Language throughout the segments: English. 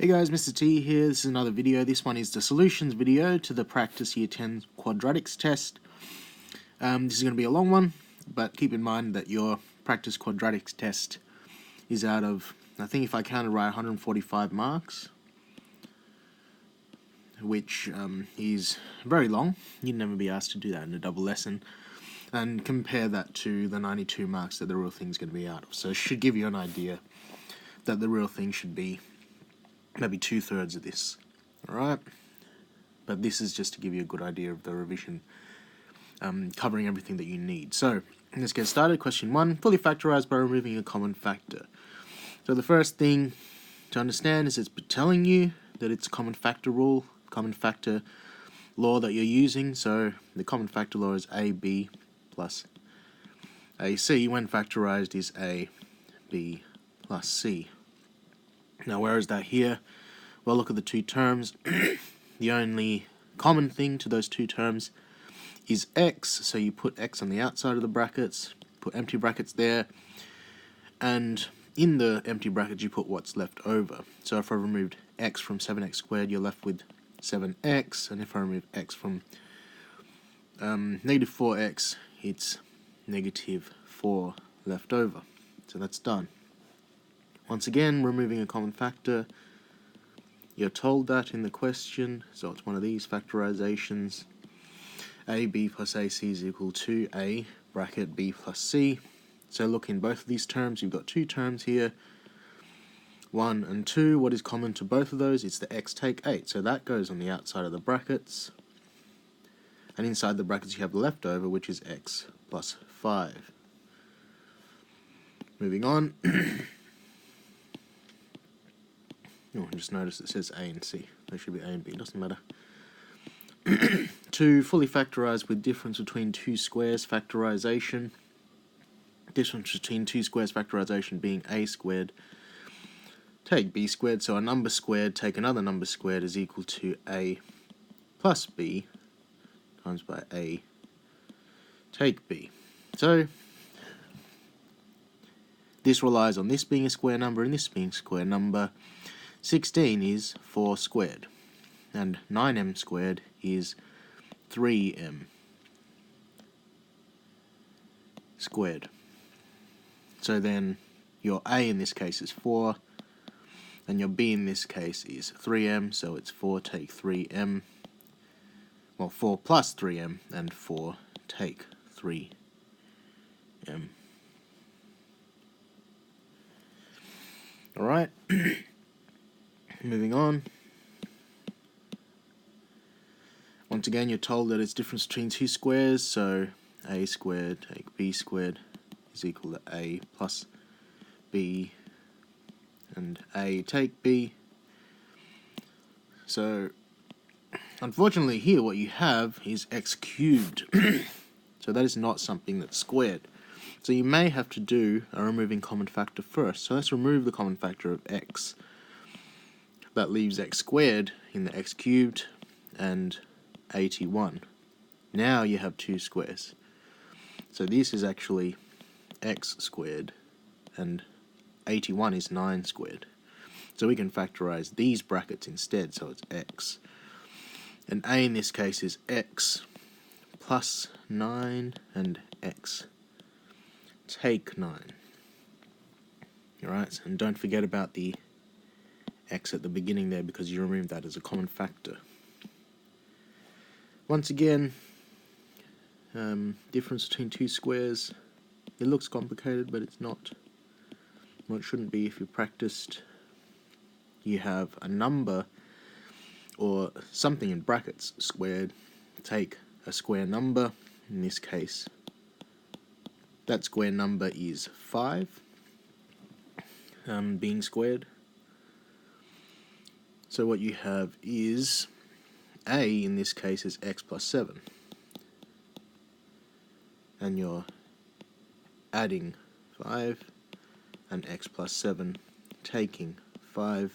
Hey guys, Mr. T here. This is another video. This one is the solutions video to the practice year 10 quadratics test. This is going to be a long one, but keep in mind that your practice quadratics test is out of, I think if I counted right, 145 marks, which is very long. You'd never be asked to do that in a double lesson. And compare that to the 92 marks that the real thing is going to be out of. So it should give you an idea that the real thing should be maybe 2/3 of this. Alright? But this is just to give you a good idea of the revision, covering everything that you need. So, let's get started. Question 1. Fully factorize by removing a common factor. So the first thing to understand is it's telling you that it's common factor rule, common factor law that you're using. So the common factor law is AB plus AC when factorized is AB plus C. Now, where is that here? Well, look at the two terms. The only common thing to those two terms is x, so you put x on the outside of the brackets, put empty brackets there, and in the empty brackets you put what's left over. So if I removed x from 7x squared, you're left with 7x, and if I remove x from negative 4x, it's negative 4 left over. So that's done. Once again, removing a common factor, you're told that in the question, so it's one of these factorizations. AB plus AC is equal to A bracket B plus C. So look, in both of these terms, you've got two terms here, 1 and 2. What is common to both of those? It's the x take 8. So that goes on the outside of the brackets. And inside the brackets you have the leftover, which is x plus 5. Moving on. Oh, just notice it says A and C. They should be A and B, doesn't matter. To fully factorize with difference between two squares factorization. Difference between two squares factorization being A squared. Take B squared, so a number squared, take another number squared is equal to A plus B times by A take B. So, this relies on this being a square number and this being a square number. 16 is 4 squared, and 9m squared is 3m squared. So then your A in this case is 4, and your B in this case is 3m, so it's 4 take 3m, well 4 plus 3m, and 4 take 3m. Alright. Moving on. Once again, you're told that it's difference between two squares, so A squared take B squared is equal to A plus B, and A take B. So, unfortunately here what you have is x cubed. So that is not something that's squared. So you may have to do a removing common factor first. So let's remove the common factor of x. That leaves x squared in the x cubed and 81. Now you have two squares. So this is actually x squared and 81 is 9 squared. So we can factorize these brackets instead, so it's x. And A in this case is x plus 9 and x take 9. Alright, and don't forget about the x at the beginning there because you removed that as a common factor. Once again, difference between two squares. It looks complicated, but it's not. Well, it shouldn't be if you practiced. You have a number or something in brackets squared. Take a square number. In this case, that square number is 5, being squared. So what you have is A in this case is x plus 7, and you're adding 5 and x plus 7 taking 5.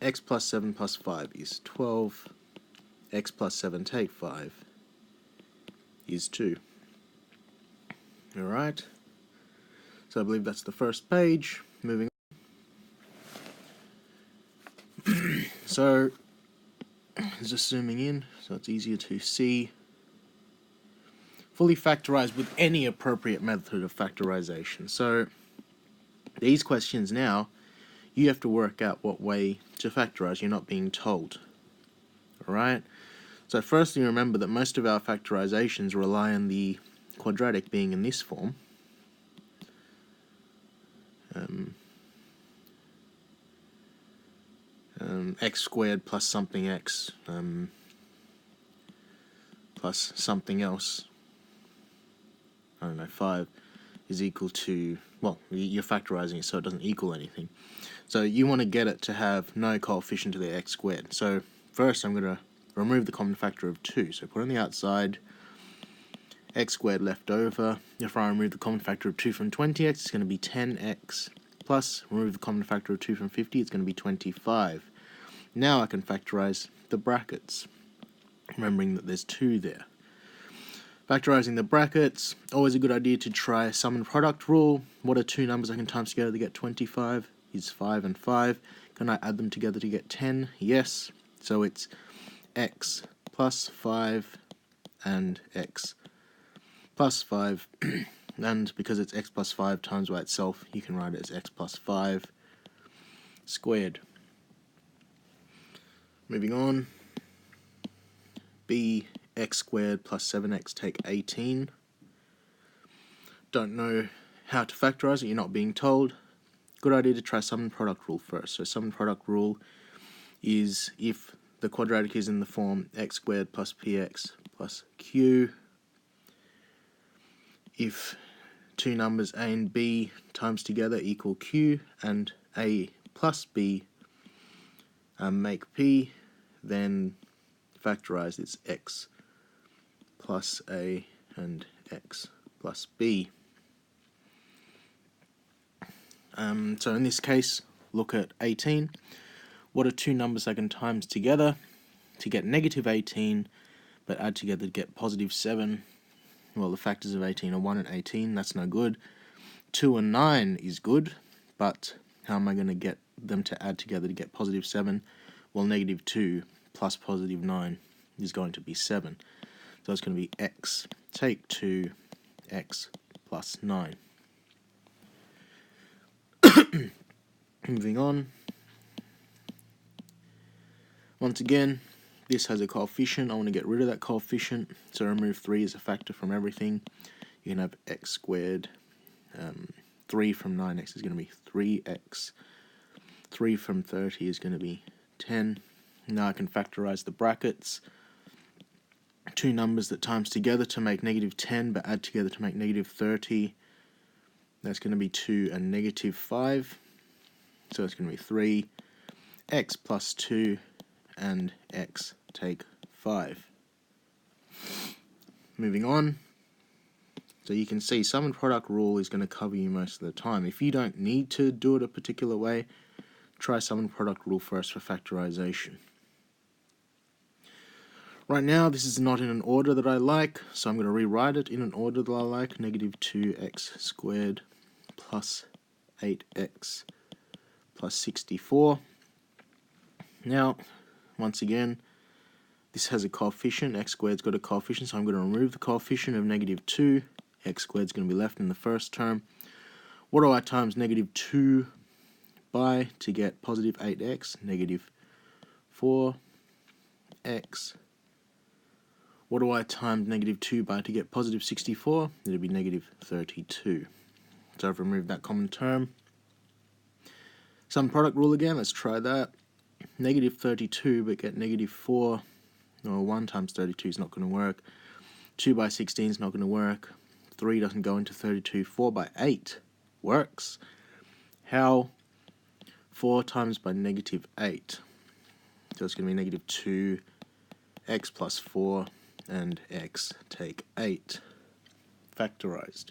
X plus 7 plus 5 is 12. X plus 7 take 5 is 2. Alright, so I believe that's the first page. Moving on. So, just zooming in so it's easier to see. Fully factorize with any appropriate method of factorization. So, these questions now, you have to work out what way to factorize. You're not being told. Alright? So firstly, remember that most of our factorizations rely on the quadratic being in this form. X squared plus something x plus something else, I don't know, 5 is equal to, well, you're factorizing it so it doesn't equal anything. So you want to get it to have no coefficient to the x squared. So first I'm going to remove the common factor of 2. So put on the outside, x squared left over. If I remove the common factor of 2 from 20x, it's going to be 10x, plus remove the common factor of 2 from 50, it's going to be 25. Now I can factorize the brackets, remembering that there's 2 there. Factorizing the brackets, always a good idea to try sum and product rule. What are 2 numbers I can times together to get 25? Is 5 and 5. Can I add them together to get 10? Yes. So it's x plus 5 and x plus 5. And because it's x plus 5 times by itself, you can write it as x plus 5 squared. Moving on, b x squared plus 7x take 18. Don't know how to factorize it, you're not being told. Good idea to try sum and product rule first. So sum and product rule is if the quadratic is in the form x squared plus px plus q, if 2 numbers a and b times together equal q and a plus b make p, then factorize it's x plus a and x plus b. So in this case, look at 18. What are 2 numbers I can times together to get negative 18, but add together to get positive 7? Well, the factors of 18 are 1 and 18, that's no good. 2 and 9 is good, but how am I going to get them to add together to get positive 7? Well, negative 2 plus positive 9 is going to be 7. So it's going to be x take 2, x plus 9. Moving on. Once again, this has a coefficient. I want to get rid of that coefficient, so remove 3 as a factor from everything. You can have x squared. 3 from 9x is going to be 3x. 3 from 30 is going to be 10. Now I can factorize the brackets. 2 numbers that times together to make negative 10, but add together to make negative 30. That's going to be 2 and negative 5. So it's going to be 3, x plus 2, and x take 5. Moving on. So you can see sum and product rule is going to cover you most of the time. If you don't need to do it a particular way, try sum and product rule first for factorization. Right now, this is not in an order that I like, so I'm going to rewrite it in an order that I like. Negative 2x squared plus 8x plus 64. Now, once again, this has a coefficient. X squared's got a coefficient, so I'm going to remove the coefficient of negative 2. X squared's going to be left in the first term. What do I times negative 2 by to get positive 8x? Negative 4x. What do I times negative 2 by to get positive 64? It'll be negative 32. So I've removed that common term. Sum product rule again, let's try that. Negative 32, but get negative 4. No, 1 times 32 is not going to work. 2 by 16 is not going to work. 3 doesn't go into 32. 4 by 8 works. How? 4 times by negative 8. So it's going to be negative 2, x plus 4, and x take 8. Factorized.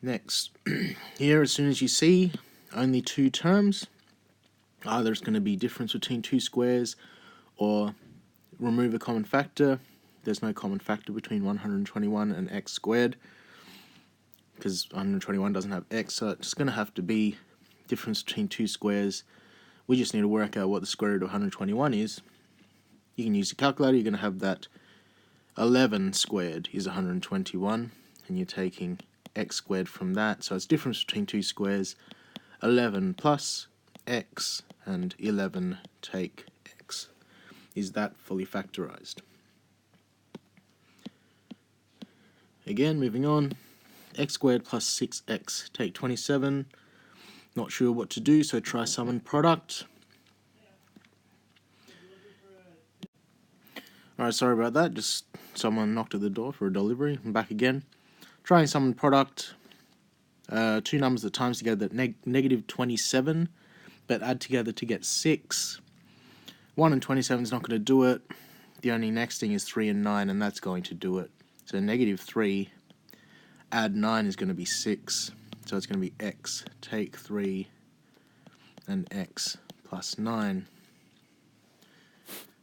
Next, here as soon as you see only 2 terms, either it's going to be difference between 2 squares or remove a common factor. There's no common factor between 121 and x squared because 121 doesn't have x, so it's going to have to be difference between 2 squares We just need to work out what the square root of 121 is. You can use the calculator. You're going to have that 11 squared is 121, and you're taking x squared from that. So it's difference between two squares. 11 plus x and 11 take x. Is that fully factorized? Again, moving on. X squared plus 6x take 27. Not sure what to do, so try sum and product. Alright, sorry about that. Just someone knocked at the door for a delivery. I'm back again. Trying sum and product. Two numbers that times together, negative 27, but add together to get 6. 1 and 27 is not going to do it. The only next thing is 3 and 9, and that's going to do it. So negative 3, add 9 is going to be 6. So it's going to be x take 3 and x plus 9.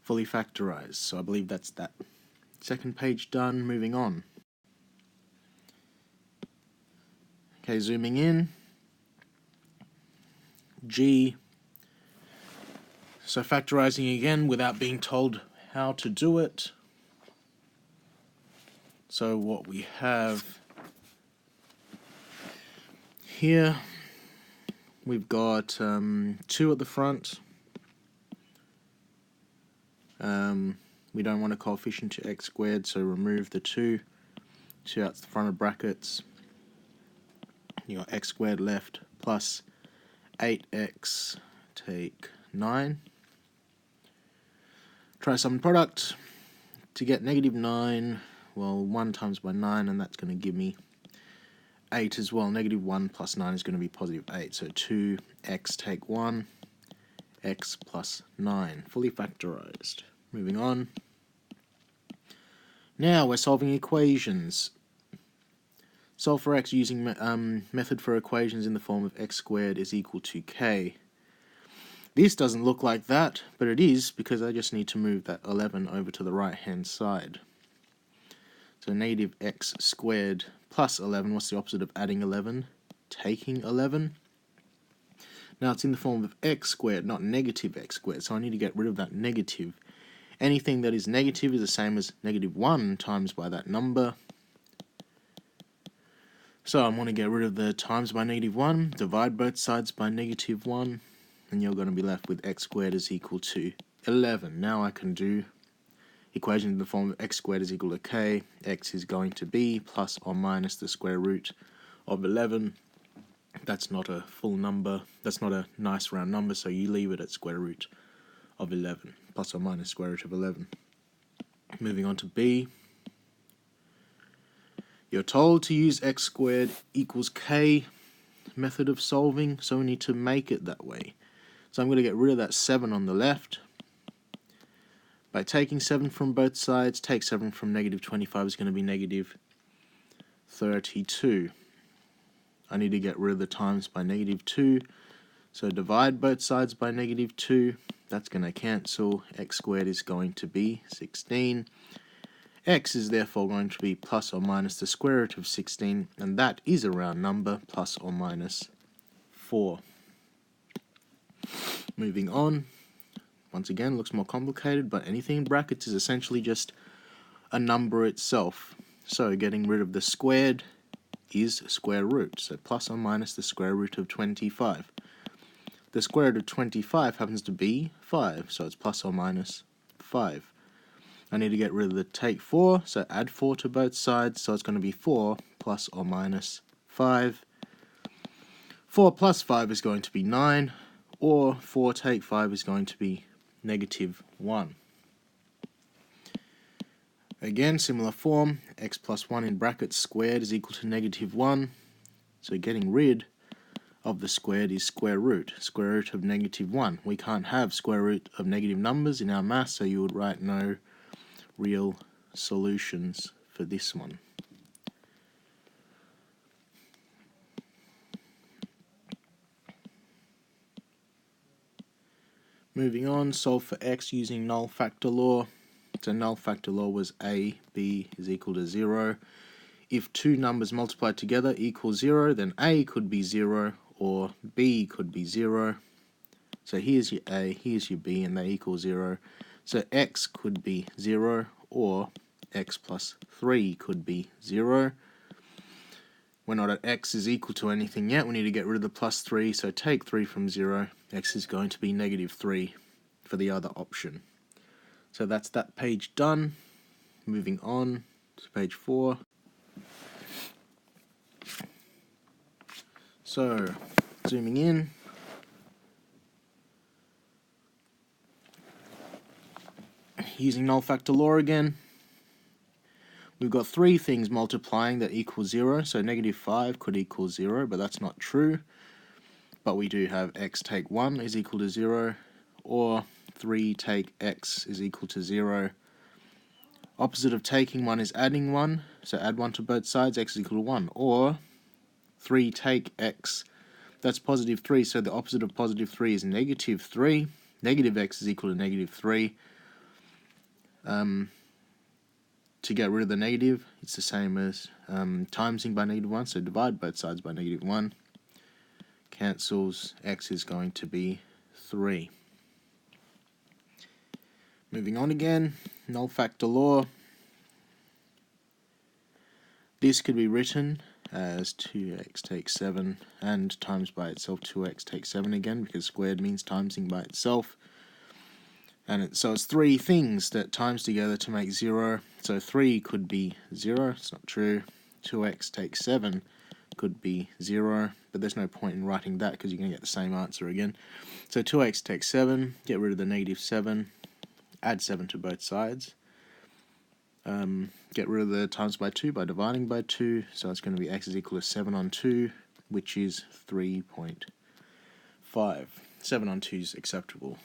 Fully factorized. So I believe that's that. Second page done. Moving on. Okay, zooming in. G. So factorizing again without being told how to do it. So what we have here, we've got 2 at the front. We don't want a coefficient to x squared, so remove the 2. 2 out the front of brackets. You got x squared left plus 8x take 9. Try sum product. To get negative 9, well, 1 times by 9, and that's going to give me 8 as well. Negative 1 plus 9 is going to be positive 8. So 2x take 1, x plus 9. Fully factorized. Moving on. Now we're solving equations. Solve for x using method for equations in the form of x squared is equal to k. This doesn't look like that, but it is because I just need to move that 11 over to the right hand side. So negative x squared plus 11, what's the opposite of adding 11? Taking 11. Now it's in the form of x squared, not negative x squared, so I need to get rid of that negative. Anything that is negative is the same as negative 1 times by that number. So I want to get rid of the times by negative 1, divide both sides by negative 1, and you're going to be left with x squared is equal to 11. Now I can do equation in the form of x squared is equal to k. X is going to be plus or minus the square root of 11. That's not a full number. That's not a nice round number, so you leave it at square root of 11. Plus or minus square root of 11. Moving on to B. You're told to use x squared equals k method of solving, so we need to make it that way. So I'm going to get rid of that 7 on the left. By taking 7 from both sides, take 7 from negative 25 is going to be negative 32. I need to get rid of the times by negative 2. So divide both sides by negative 2. That's going to cancel. X squared is going to be 16. X is therefore going to be plus or minus the square root of 16, and that is a round number, plus or minus 4. Moving on. Once again, looks more complicated, but anything in brackets is essentially just a number itself. So getting rid of the squared is square root, so plus or minus the square root of 25. The square root of 25 happens to be 5, so it's plus or minus 5. I need to get rid of the take 4, so add 4 to both sides, so it's going to be 4 plus or minus 5. 4 plus 5 is going to be 9, or 4 take 5 is going to be negative 1. Again, similar form, x plus 1 in brackets squared is equal to negative 1. So getting rid of the squared is square root of negative 1. We can't have square root of negative numbers in our math, so you would write no real solutions for this one. Moving on, solve for x using null factor law. So null factor law was a, b is equal to 0. If two numbers multiplied together equal 0, then a could be 0 or b could be 0. So here's your A, here's your B, and they equal 0. So x could be 0, or x plus 3 could be 0. We're not at x is equal to anything yet. We need to get rid of the plus 3, so take 3 from 0. X is going to be negative 3 for the other option. So that's that page done. Moving on to page 4. So, zooming in. Using null factor law again. We've got 3 things multiplying that equal 0, so negative 5 could equal 0, but that's not true. But we do have x take 1 is equal to 0, or 3 take x is equal to 0. Opposite of taking 1 is adding 1, so add 1 to both sides, x is equal to 1. Or 3 take x, that's positive 3, so the opposite of positive 3 is negative 3. Negative x is equal to negative 3. To get rid of the negative, it's the same as timesing by negative 1, so divide both sides by negative 1. Cancels, x is going to be 3. Moving on again, null factor law. This could be written as 2x takes 7 and times by itself 2x takes 7 again, because squared means timesing by itself. And so it's 3 things that times together to make 0. So 3 could be 0, it's not true. 2x takes 7 could be 0, but there's no point in writing that because you're going to get the same answer again. So 2x takes 7, get rid of the negative 7, add 7 to both sides. Get rid of the times by 2 by dividing by 2, so it's going to be x is equal to 7 on 2, which is 3.5. 7 on 2 is acceptable.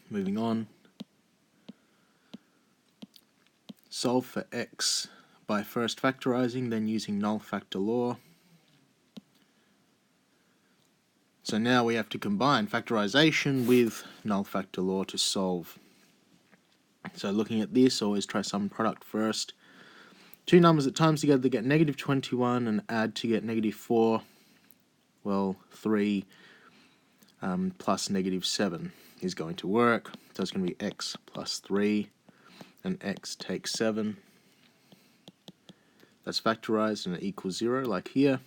Moving on. Solve for x by first factorizing, then using null factor law. So now we have to combine factorization with null factor law to solve. So looking at this, always try sum product first. 2 numbers that times together get negative 21 and add to get negative 4. Well, 3 plus negative 7 is going to work. So it's going to be x plus 3 and x takes 7. That's factorized and it equals 0 like here.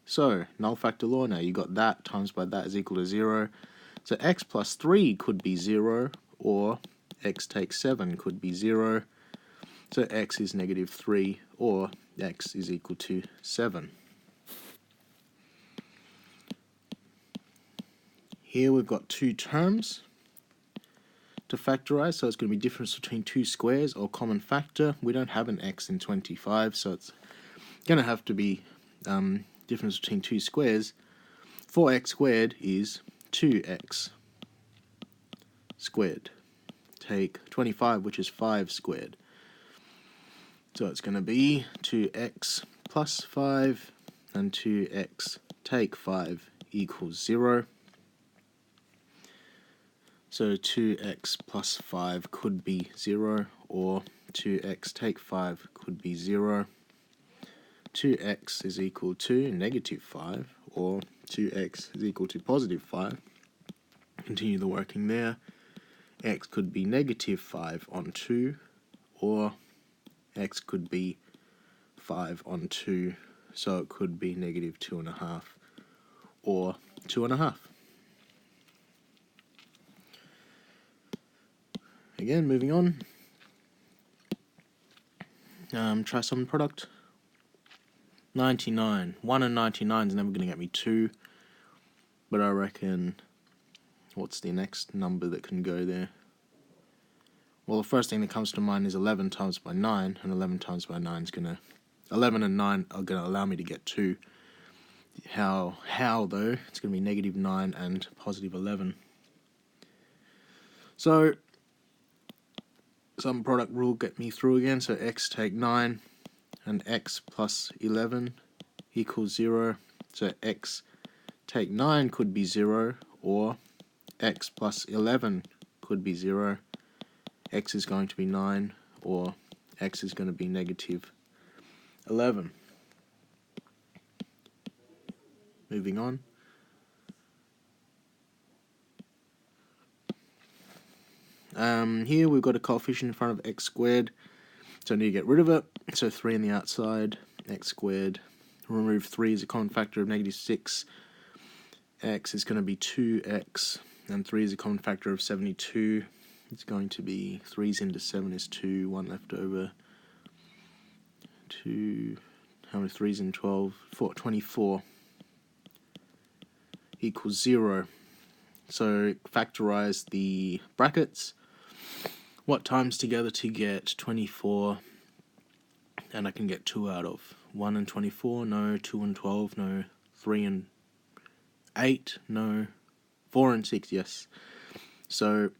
So null factor law, now you got that times by that is equal to 0. So x plus 3 could be 0, or x takes 7 could be 0. So x is negative 3, or x is equal to 7. Here we've got 2 terms to factorize, so it's going to be difference between 2 squares or common factor. We don't have an x in 25, so it's going to have to be difference between 2 squares. 4x squared is 2x squared. Take 25, which is 5 squared. So it's going to be 2x plus 5 and 2x take 5 equals 0. So 2x plus 5 could be 0, or 2x take 5 could be 0. 2x is equal to negative 5, or 2x is equal to positive 5. Continue the working there. X could be negative 5 on 2, or x could be 5 on 2, so it could be negative 2.5, or 2.5. Again, moving on. Try sum product. 99. 1 and 99 is never going to get me 2, but I reckon, what's the next number that can go there? Well, the first thing that comes to mind is 11 times by 9, and 11 times by 9 is going to... 11 and 9 are going to allow me to get 2. How though? It's going to be negative 9 and positive 11. So, sum product rule get me through again. So x take 9 and x plus 11 equals 0. So x take 9 could be 0, or x plus 11 could be 0. X is going to be 9, or x is going to be negative 11. Moving on. Here we've got a coefficient in front of x squared, so I need to get rid of it. So 3 on the outside, x squared. Remove 3 as a common factor of -6. X is going to be 2x, and 3 is a common factor of 72. It's going to be 3's into 7 is 2, 1 left over. 2, how many 3's in 12? 4, 24 equals 0. So factorize the brackets. What times together to get 24? And I can get 2 out of 1 and 24, no. 2 and 12, no. 3 and 8, no. 4 and 6, yes. So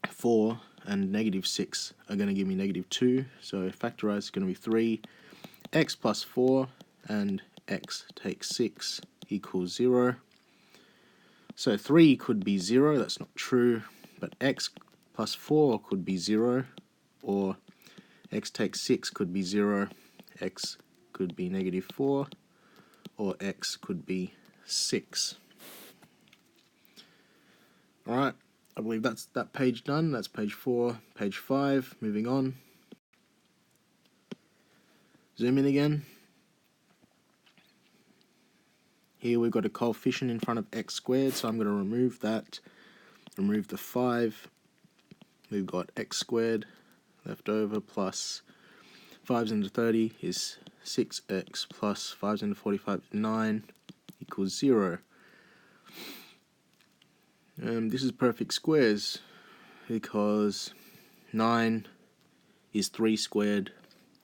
4 and -6 are going to give me -2. So factorize is going to be 3. X plus 4 and x takes 6 equals 0. So 3 could be 0, that's not true. But x plus 4 could be 0, or x takes 6 could be 0, x could be -4, or x could be 6. Alright, I believe that's that page done. That's page 4. Page 5, moving on. Zoom in again. Here we've got a coefficient in front of x squared, so I'm going to remove that. Remove the 5. We've got x squared left over plus 5's into 30 is 6x plus 5's into 45 is 9 equals 0. This is perfect squares because 9 is 3 squared.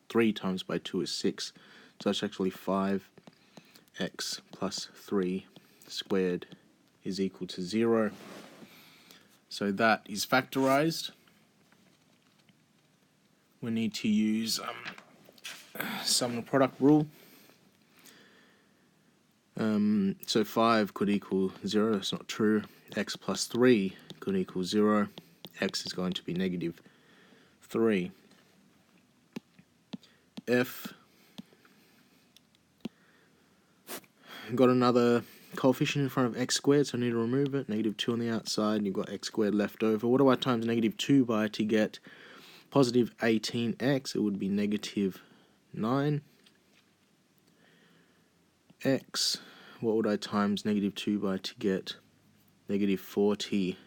3 times by 2 is 6. So that's actually 5x plus 3 squared is equal to 0. So that is factorized. We need to use sum of product rule. So 5 could equal 0, that's not true. X plus 3 could equal 0. X is going to be -3. F, got another coefficient in front of x squared, so I need to remove it. -2 on the outside, and you've got x squared left over. What do I times -2 by to get positive 18x? It would be -9. X, what would I times -2 by to get -40,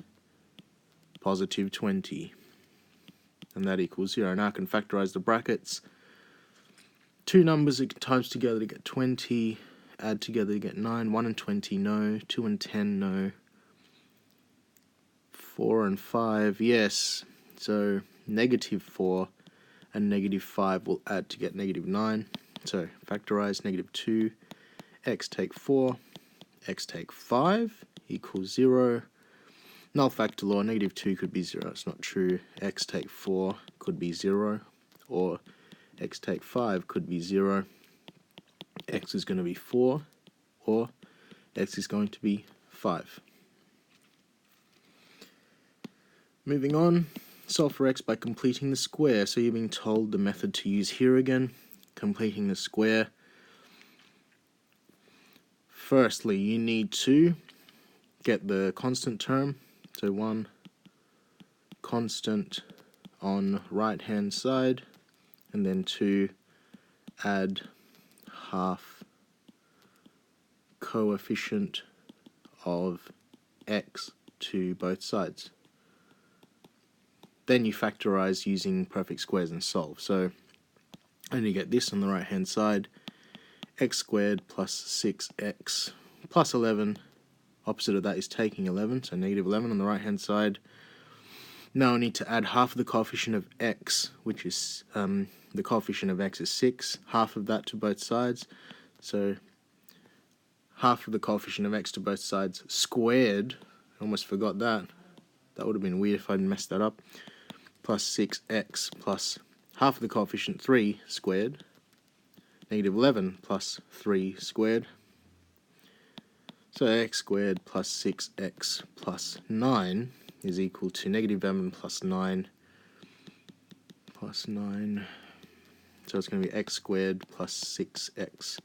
positive 20? And that equals 0. Now I can factorize the brackets. Two numbers are times together to get 20, add together to get 9. 1 and 20, no. 2 and 10, no. 4 and 5, yes. So -4 and -5 will add to get -9. So factorize -2. X take 4, x take 5 equals 0. Null factor law, -2 could be 0, it's not true. X take 4 could be 0, or x take 5 could be 0. X is going to be 4, or x is going to be 5. Moving on, solve for x by completing the square. So you're being told the method to use here again, completing the square. Firstly, you need to get the constant term. So 1 constant on right hand side, and then 2 add half coefficient of x to both sides. Then you factorize using perfect squares and solve. So and you get this on the right hand side, x squared plus 6x plus 11. Opposite of that is taking 11, so -11 on the right hand side. Now I need to add half of the coefficient of x, which is the coefficient of x is 6, half of that to both sides. So half of the coefficient of x to both sides squared, I almost forgot that. That would have been weird if I'd messed that up. Plus 6x plus half of the coefficient 3 squared. -11 plus 3 squared. So x squared plus 6x plus 9 is equal to -11 plus 9 plus 9. So it's going to be x squared plus 6x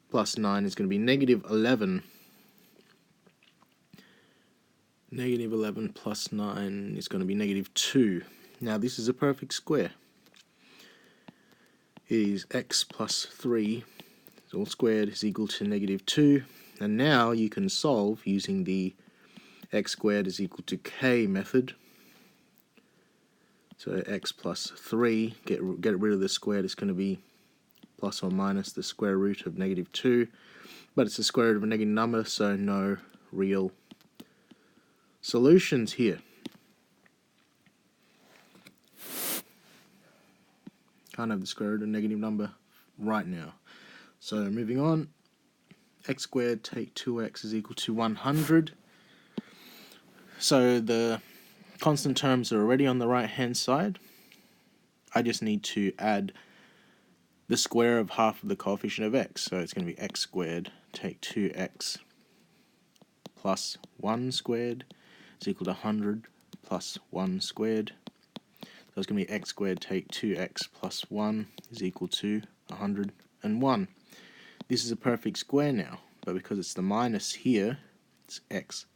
plus 9 is going to be -11 Negative 11 plus 9 is going to be negative 2. Now this is a perfect square. It is x plus 3, all squared, is equal to negative 2. And now you can solve using the x squared is equal to k method. So x plus 3, get rid of the squared, it's going to be plus or minus the square root of negative 2. But it's the square root of a negative number, so no real solutions here. Can't have the square root of a negative number right now. So moving on, x squared take 2x is equal to 100. So the constant terms are already on the right hand side. I just need to add the square of half of the coefficient of x. So it's going to be x squared take 2x plus 1 squared is equal to 100 plus 1 squared. So it's going to be x squared take 2x plus 1 is equal to 101. This is a perfect square now, but because it's the minus here, it's x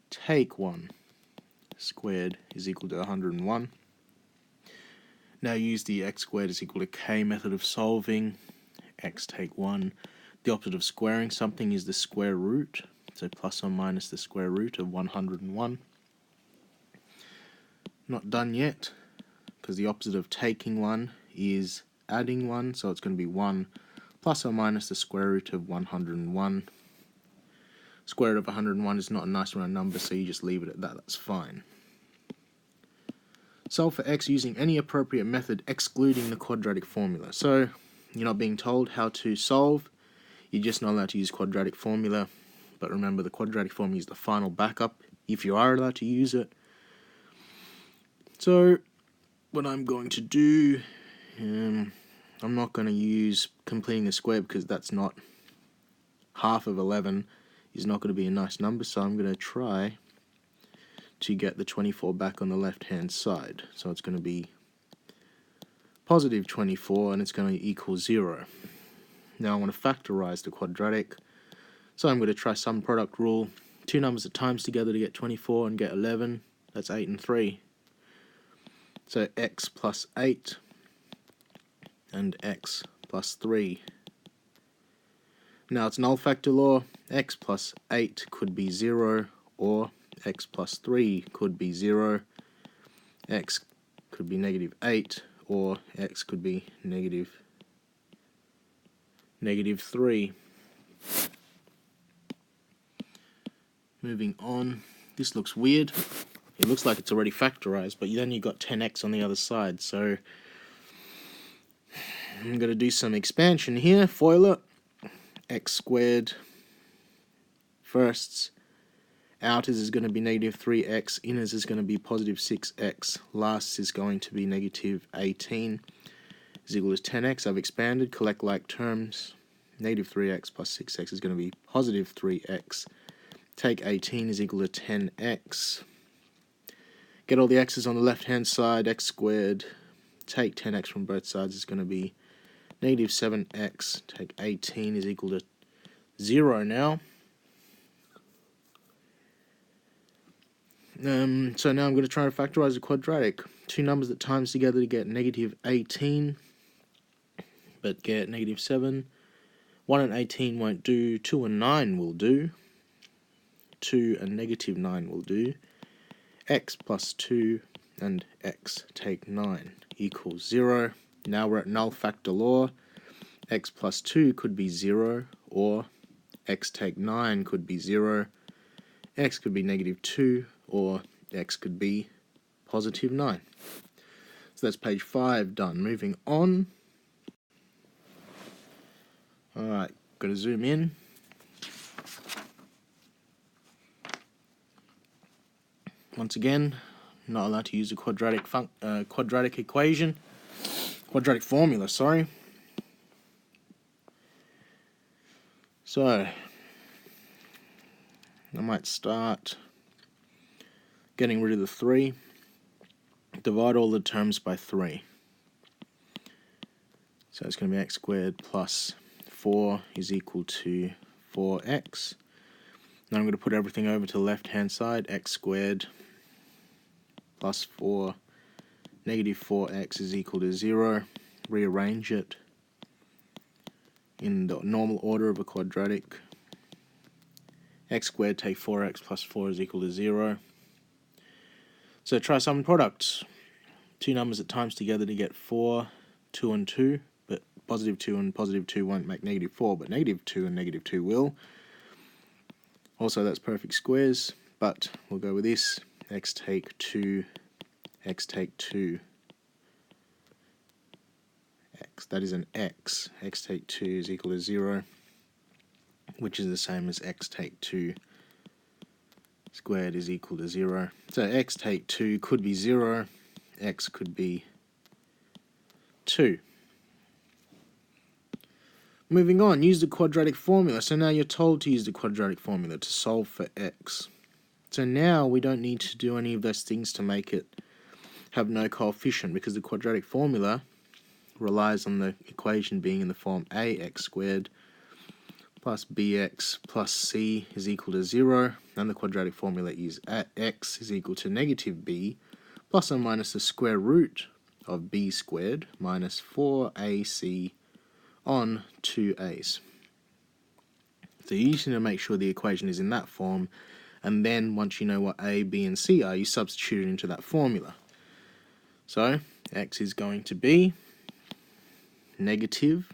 take 1 squared is equal to 101. Now use the x squared is equal to k method of solving. X take 1. The opposite of squaring something is the square root. So plus or minus the square root of 101. Not done yet, because the opposite of taking 1 is adding 1. So it's going to be 1 plus or minus the square root of 101. Square root of 101 is not a nice round number, so you just leave it at that. That's fine. Solve for x using any appropriate method excluding the quadratic formula. So you're not being told how to solve, you're just not allowed to use quadratic formula. But remember, the quadratic formula is the final backup if you are allowed to use it. So what I'm going to do, I'm not going to use completing the square because that's not half of 11 is not going to be a nice number. So I'm going to try to get the 24 back on the left hand side. So it's going to be positive 24 and it's going to equal 0. Now I want to factorize the quadratic. So I'm going to try sum product rule. Two numbers at times together to get 24 and get 11. That's 8 and 3. So x plus 8 and x plus 3. Now it's null factor law. X plus 8 could be 0 or x plus 3 could be 0. X could be negative 8 or x could be negative 3. Moving on, this looks weird. It looks like it's already factorized, but then you've got 10x on the other side. So I'm going to do some expansion here. FOIL it. X squared firsts. Outers is going to be negative 3x. Inners is going to be positive 6x. Lasts is going to be negative 18 is equal to 10x. I've expanded. Collect like terms. Negative 3x plus 6x is going to be positive 3x. Take 18 is equal to 10x. Get all the x's on the left hand side. X squared. Take 10x from both sides is going to be negative 7x. Take 18 is equal to 0 now. So now I'm going to try to factorize the quadratic. Two numbers that times together to get negative 18, but get negative 7. 1 and 18 won't do. 2 and 9 will do. 2 and negative 9 will do. X plus 2 and x take 9 equals 0. Now we're at null factor law. X plus 2 could be 0, or x take 9 could be 0. X could be negative 2, or x could be positive 9. So that's page 5 done. Moving on. Alright, got to zoom in. Once again, not allowed to use a quadratic equation. Quadratic formula, sorry. So, I might start getting rid of the 3. Divide all the terms by 3. So it's going to be x squared plus 4 is equal to 4x. Now I'm going to put everything over to the left hand side. X squared plus 4 negative 4x is equal to 0. Rearrange it in the normal order of a quadratic. X squared take 4x plus 4 is equal to 0. So try sum products. Two numbers that times together to get 4, 2 and 2, but positive 2 and positive 2 won't make negative 4, but negative 2 and negative 2 will. Also, that's perfect squares, but we'll go with this. X take 2, x take 2. X, that is an x. X take 2 is equal to 0, which is the same as x take 2 squared is equal to 0. So x take 2 could be 0, x could be 2. Moving on, use the quadratic formula. So now you're told to use the quadratic formula to solve for x. So now we don't need to do any of those things to make it have no coefficient, because the quadratic formula relies on the equation being in the form ax squared plus bx plus c is equal to 0, and the quadratic formula is x is equal to negative b plus or minus the square root of b squared minus 4ac on 2a's. So you just need to make sure the equation is in that form, and then once you know what a, b and c are, you substitute it into that formula. So x is going to be negative,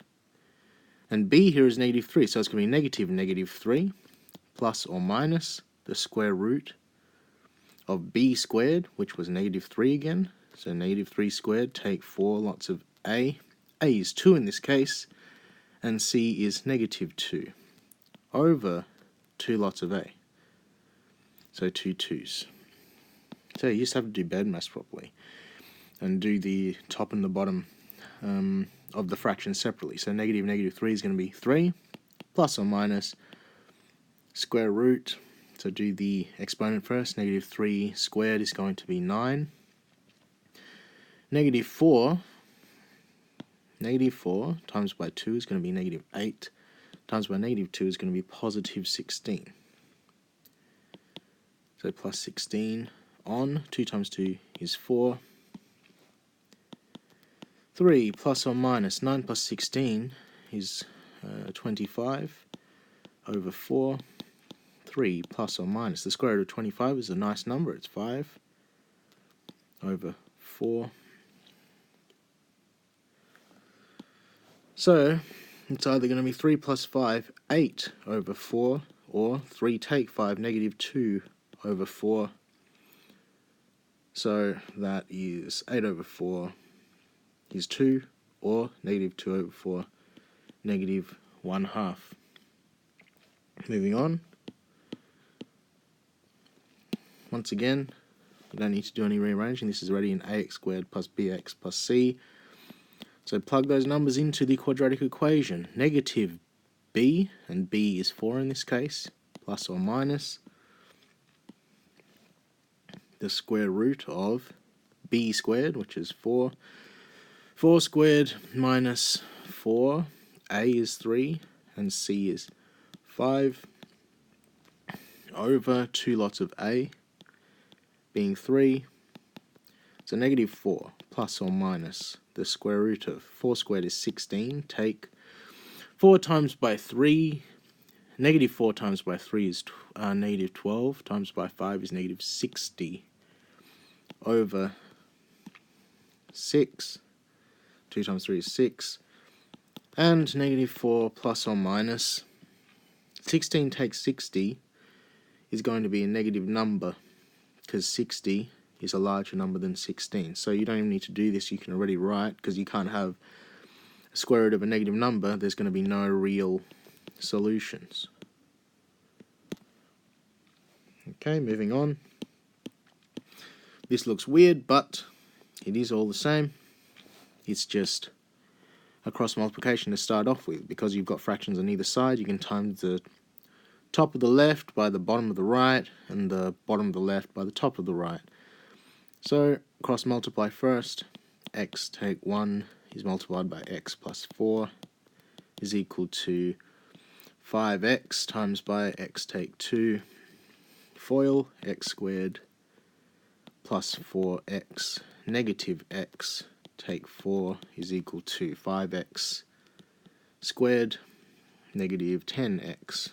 and b here is negative 3, so it's going to be negative negative 3 plus or minus the square root of b squared, which was negative 3 again. So negative 3 squared, take 4 lots of a is 2 in this case, and c is negative 2 over 2 lots of a. So 2 2's. So you just have to do bed maths properly and do the top and the bottom of the fraction separately. So negative negative 3 is going to be 3 plus or minus square root. So do the exponent first. Negative 3 squared is going to be 9. Negative 4 times by 2 is going to be negative 8. Times by negative 2 is going to be positive 16. So plus 16 on 2 times 2 is 4. 3 plus or minus 9 plus 16 is 25 over 4. 3 plus or minus the square root of 25 is a nice number, it's 5 over 4. So it's either going to be 3 plus 5, 8 over 4, or 3 take 5, negative 2 over 4. So that is 8 over 4 is 2, or negative 2 over 4, negative 1/2. Moving on. Once again, we don't need to do any rearranging. This is already an ax squared plus bx plus c. So plug those numbers into the quadratic equation. Negative b, and b is 4 in this case, plus or minus the square root of b squared, which is 4. 4 squared minus 4, a is 3, and c is 5, over 2 lots of a, being 3. So negative 4 plus or minus the square root of 4 squared is 16. Take 4 times by 3. Negative 4 times by 3 is negative 12. Times by 5 is negative 60 over 6. 2 times 3 is 6. And negative 4 plus or minus 16 takes 60 is going to be a negative number, because 60 is a larger number than 16. So you don't even need to do this, you can already write, because you can't have a square root of a negative number, there's going to be no real solutions. Okay, moving on. This looks weird, but it is all the same. It's just a cross multiplication to start off with. Because you've got fractions on either side, you can times the top of the left by the bottom of the right, and the bottom of the left by the top of the right. So cross multiply first. X take 1 is multiplied by x plus 4 is equal to 5x times by x take 2 FOIL x squared plus 4x negative x take 4 is equal to 5x squared negative 10x.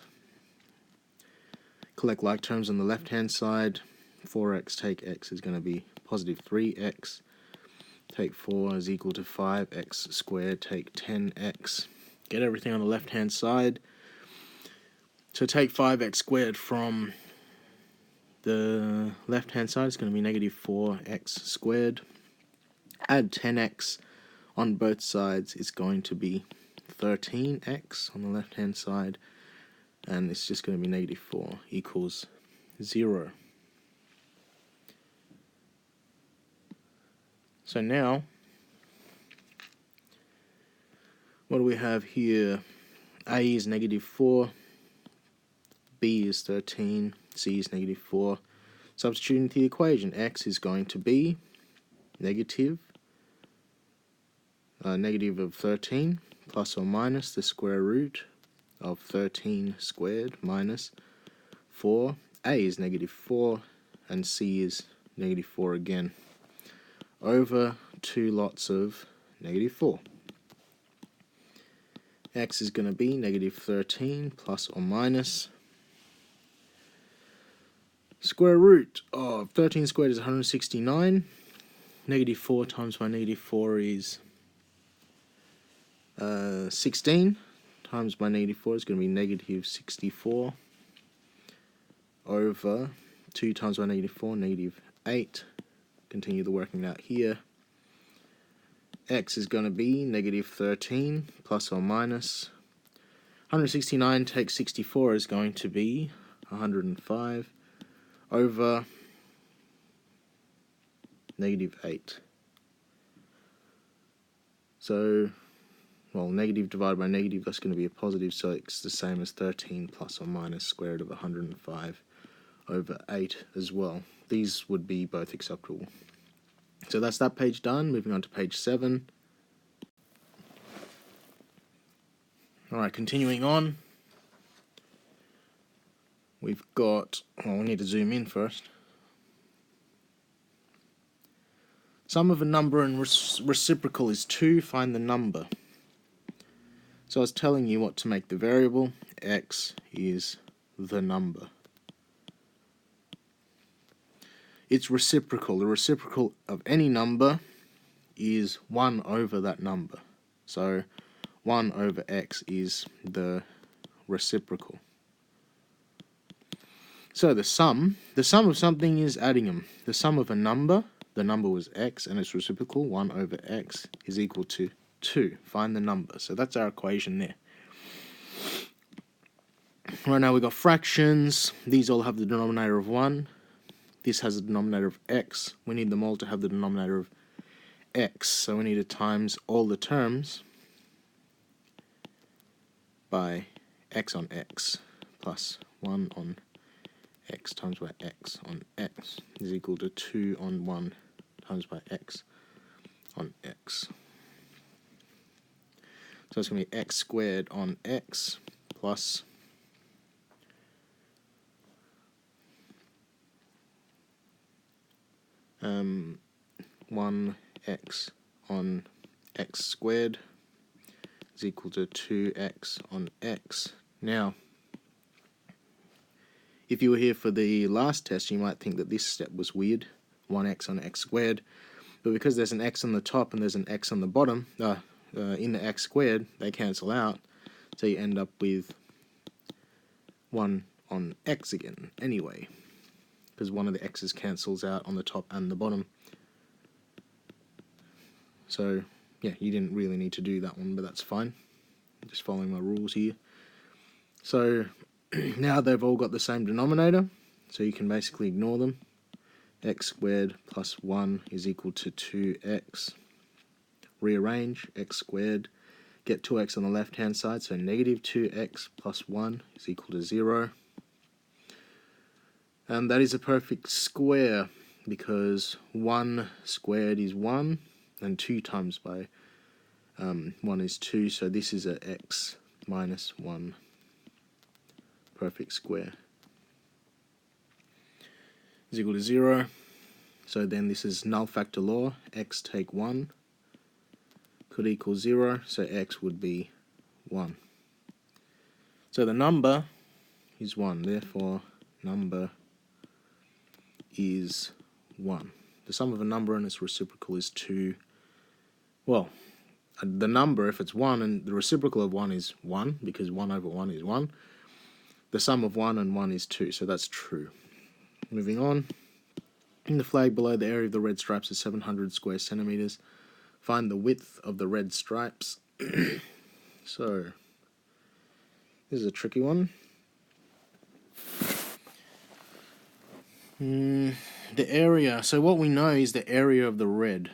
Collect like terms on the left hand side. 4x take x is going to be positive 3x. Take 4 is equal to 5x squared take 10x. Get everything on the left hand side. So take 5x squared from the left hand side, it's going to be negative 4x squared. Add 10x on both sides, it's going to be 13x on the left hand side, and it's just going to be negative 4 equals 0. So now, what do we have here? A is negative 4, B is 13, C is negative 4. Substituting into the equation, x is going to be negative of 13 plus or minus the square root of 13 squared minus 4. A is negative 4 and C is negative 4 again, over 2 lots of negative 4. X is going to be negative 13 plus or minus square root of 13 squared is 169. Negative 4 times by negative 4 is 16. Times by negative 4 is going to be negative 64. Over 2 times by negative 4, negative 8. Continue the working out here. X is going to be negative 13 plus or minus 169 take 64 is going to be 105 over negative 8. So, well, negative divided by negative, that's going to be a positive, so it's the same as 13 plus or minus square root of 105 over 8 as well. These would be both acceptable. So that's that page done. Moving on to page 7. Alright, continuing on. We've got, well, we need to zoom in first. Sum of a number and reciprocal is 2. Find the number. So I was telling you what to make the variable. X is the number. Its reciprocal. The reciprocal of any number is 1 over that number. So 1 over x is the reciprocal. So the sum of something is adding them. The sum of a number, the number was x, and its reciprocal, 1 over x, is equal to 2. Find the number. So that's our equation there. Right now we've got fractions. These all have the denominator of 1. This has a denominator of x. We need them all to have the denominator of x. So we need to times all the terms by x on x plus 1 on x times by x on x is equal to 2 on 1 times by x on x. So it's going to be x squared on x plus 1x on x squared is equal to 2x on x. Now, if you were here for the last test, you might think that this step was weird, 1x on x squared, but because there's an x on the top and there's an x on the bottom, in the x squared, they cancel out, so you end up with 1 on x again anyway, because one of the x's cancels out on the top and the bottom. So, yeah, you didn't really need to do that one, but that's fine. I'm just following my rules here. So, now they've all got the same denominator, so you can basically ignore them. X squared plus 1 is equal to 2x. Rearrange x squared, get 2x on the left hand side, so negative 2x plus 1 is equal to 0. And that is a perfect square because 1 squared is 1 and 2 times by 1 is 2, so this is a x minus 1 perfect square is equal to 0. So then this is null factor law, x take 1 could equal 0, so x would be 1. So the number is 1, therefore number is 1. The sum of a number and its reciprocal is 2. Well, the number, if it's 1, and the reciprocal of 1 is 1, because 1 over 1 is 1, the sum of 1 and 1 is 2, so that's true. Moving on. In the flag below, the area of the red stripes is 700 square centimeters. Find the width of the red stripes. So, this is a tricky one. The area, so what we know is the area of the red.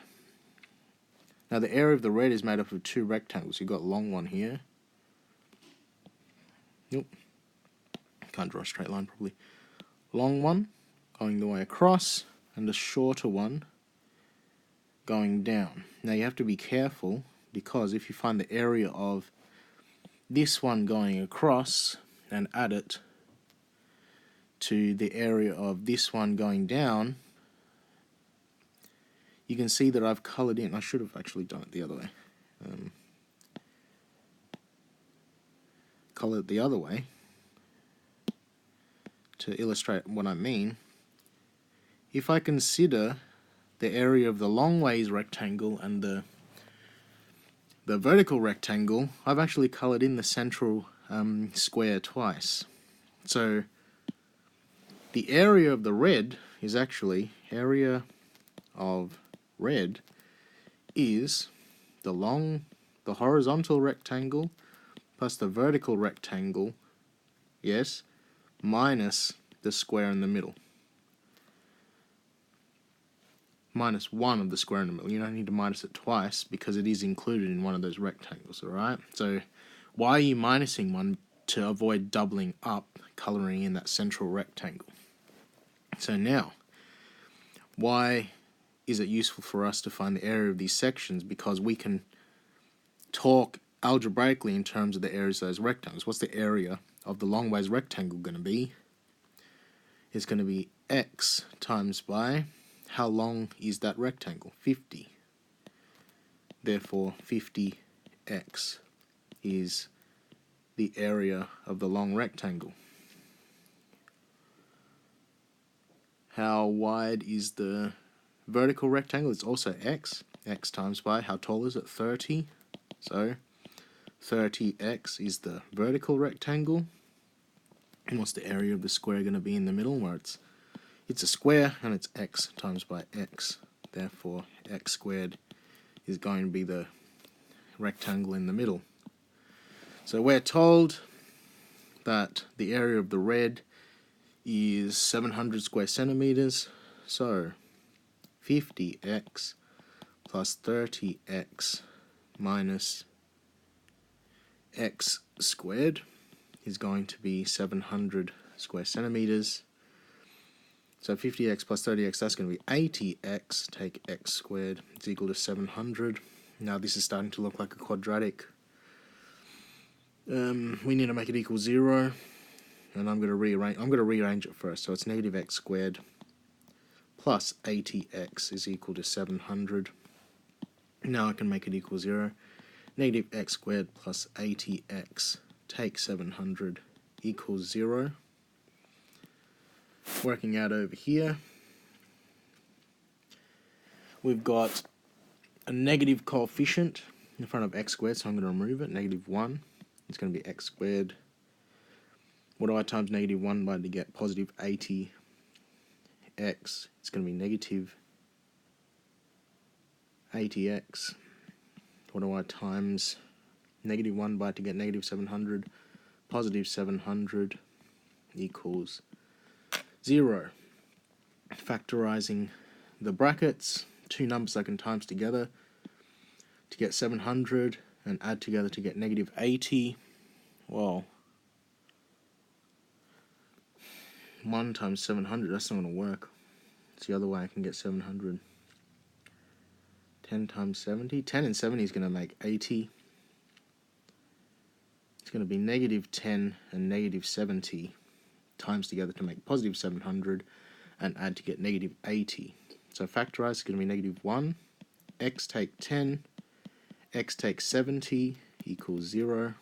Now the area of the red is made up of two rectangles. You've got a long one here. Nope. Can't draw a straight line properly. Long one going the way across, and a shorter one going down. Now you have to be careful, because if you find the area of this one going across and add it to the area of this one going down, you can see that I've coloured in. I should have actually done it the other way. Colour it the other way to illustrate what I mean. If I consider the area of the long ways rectangle and the vertical rectangle, I've actually coloured in the central square twice. So the area of the red is actually, area of red is the horizontal rectangle plus the vertical rectangle, yes, minus the square in the middle. Minus 1 of the square in the middle. You don't need to minus it twice because it is included in one of those rectangles, alright? So why are you minusing one? To avoid doubling up, colouring in that central rectangle. So now, why is it useful for us to find the area of these sections? Because we can talk algebraically in terms of the areas of those rectangles. What's the area of the long ways rectangle going to be? It's going to be x times by, how long is that rectangle? 50. Therefore 50x is the area of the long rectangle. How wide is the vertical rectangle? It's also x. X times by, how tall is it? 30. So 30x is the vertical rectangle. And what's the area of the square going to be in the middle? Where it's a square and it's x times by x. Therefore x squared is going to be the rectangle in the middle. So we're told that the area of the red is 700 square centimeters. So 50x plus 30x minus x squared is going to be 700 square centimeters. So 50x plus 30x, that's going to be 80x, take x squared, is equal to 700. Now this is starting to look like a quadratic. We need to make it equal 0, and I'm going to rearrange it first. So it's negative x squared plus 80x is equal to 700. Now I can make it equal 0. Negative x squared plus 80x, take 700, equals 0. Working out over here, we've got a negative coefficient in front of x squared, so I'm going to remove it. Negative 1. It's going to be x squared. What do I times negative 1 by to get positive 80x? It's going to be negative 80x. What do I times negative 1 by to get negative 700? Positive 700 equals 0. Factorizing the brackets, two numbers I can times together to get 700 and add together to get negative 80. Well, 1 times 700, that's not going to work. It's the other way I can get 700. 10 times 70. 10 and 70 is going to make 80. it's going to be negative 10 and negative 70 times together to make positive 700 and add to get negative 80. So factorize is going to be negative 1, x take 10, x take 70 equals 0.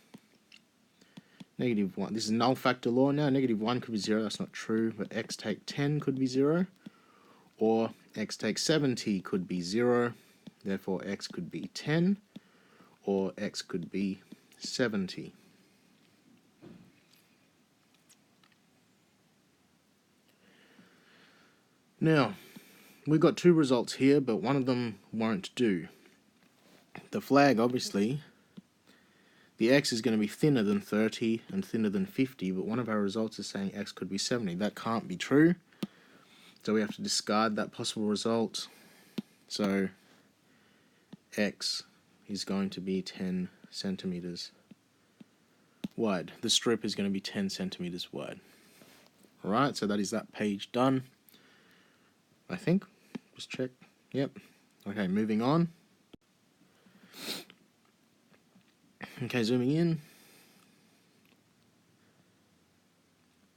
Negative 1, this is null factor law now, negative 1 could be 0, that's not true, but x take 10 could be 0, or x take 70 could be 0, therefore x could be 10, or x could be 70. Now, we've got two results here, but one of them won't do. The flag, obviously, the x is going to be thinner than 30 and thinner than 50, but one of our results is saying x could be 70. That can't be true, so we have to discard that possible result. So x is going to be 10 centimeters wide. The strip is going to be 10 centimeters wide. Alright, so that is that page done. I think. Just check. Yep. Okay, moving on. Okay, zooming in.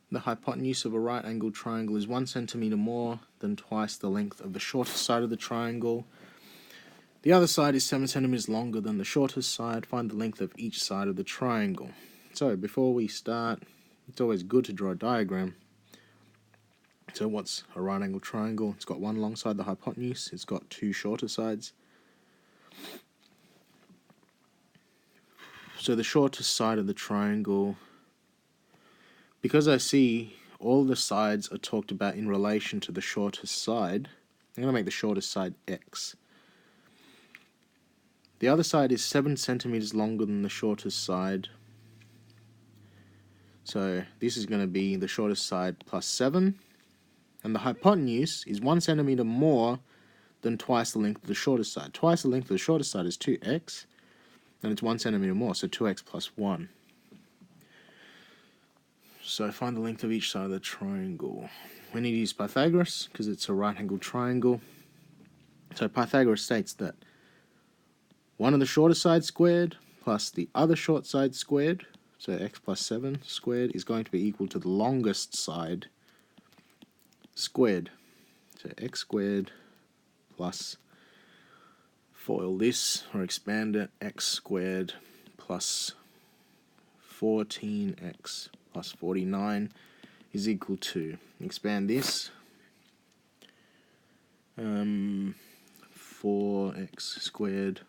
The hypotenuse of a right-angled triangle is 1 centimeter more than twice the length of the shortest side of the triangle. The other side is 7 centimeters longer than the shortest side. Find the length of each side of the triangle. So, before we start, it's always good to draw a diagram. So what's a right angled triangle? It's got one long side, the hypotenuse. It's got two shorter sides. So the shortest side of the triangle, because I see all the sides are talked about in relation to the shortest side, I'm going to make the shortest side x. The other side is 7 centimeters longer than the shortest side. So this is going to be the shortest side plus 7. And the hypotenuse is 1 centimeter more than twice the length of the shortest side. Twice the length of the shortest side is 2x, and it's 1 centimeter more, so 2x plus 1. So find the length of each side of the triangle. We need to use Pythagoras, because it's a right-angled triangle. So Pythagoras states that one of the shortest sides squared plus the other short side squared, so x plus 7 squared, is going to be equal to the longest side squared. So x squared plus, FOIL this or expand it, x squared plus 14x plus 49 is equal to, expand this, 4x squared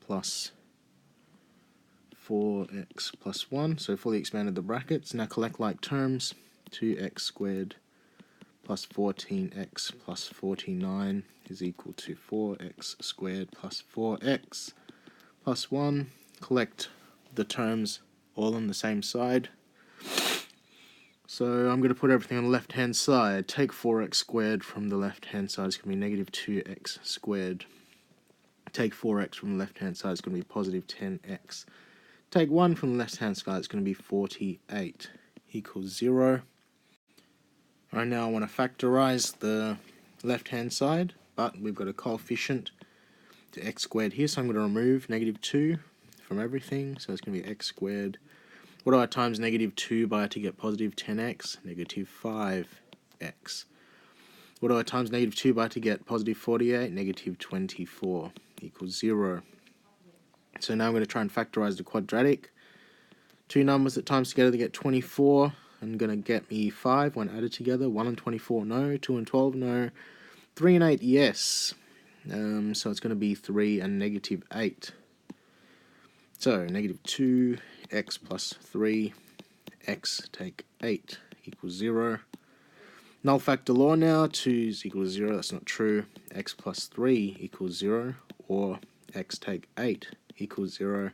plus 4x plus 1, so fully expanded the brackets. Now collect like terms, 2x squared plus 14x plus 49 is equal to 4x squared plus 4x plus 1. Collect the terms all on the same side. So I'm going to put everything on the left-hand side. Take 4x squared from the left-hand side, it's going to be negative 2x squared. Take 4x from the left-hand side, it's going to be positive 10x. Take 1 from the left-hand side, it's going to be 48 equals 0. Right now I want to factorize the left-hand side, but we've got a coefficient to x squared here, so I'm going to remove negative 2 from everything, so it's going to be x squared. What do I times negative 2 by to get positive 10x? Negative 5x. What do I times negative 2 by to get positive 48? Negative 24 equals 0. So now I'm going to try and factorize the quadratic. Two numbers that times together to get 24. And going to get me 5 when added together. 1 and 24, no. 2 and 12, no. 3 and 8, yes. So it's going to be 3 and negative 8. So negative 2, x plus 3, x take 8 equals 0. Null factor law now, 2 is equal to 0, that's not true. X plus 3 equals 0, or x take 8 equals 0.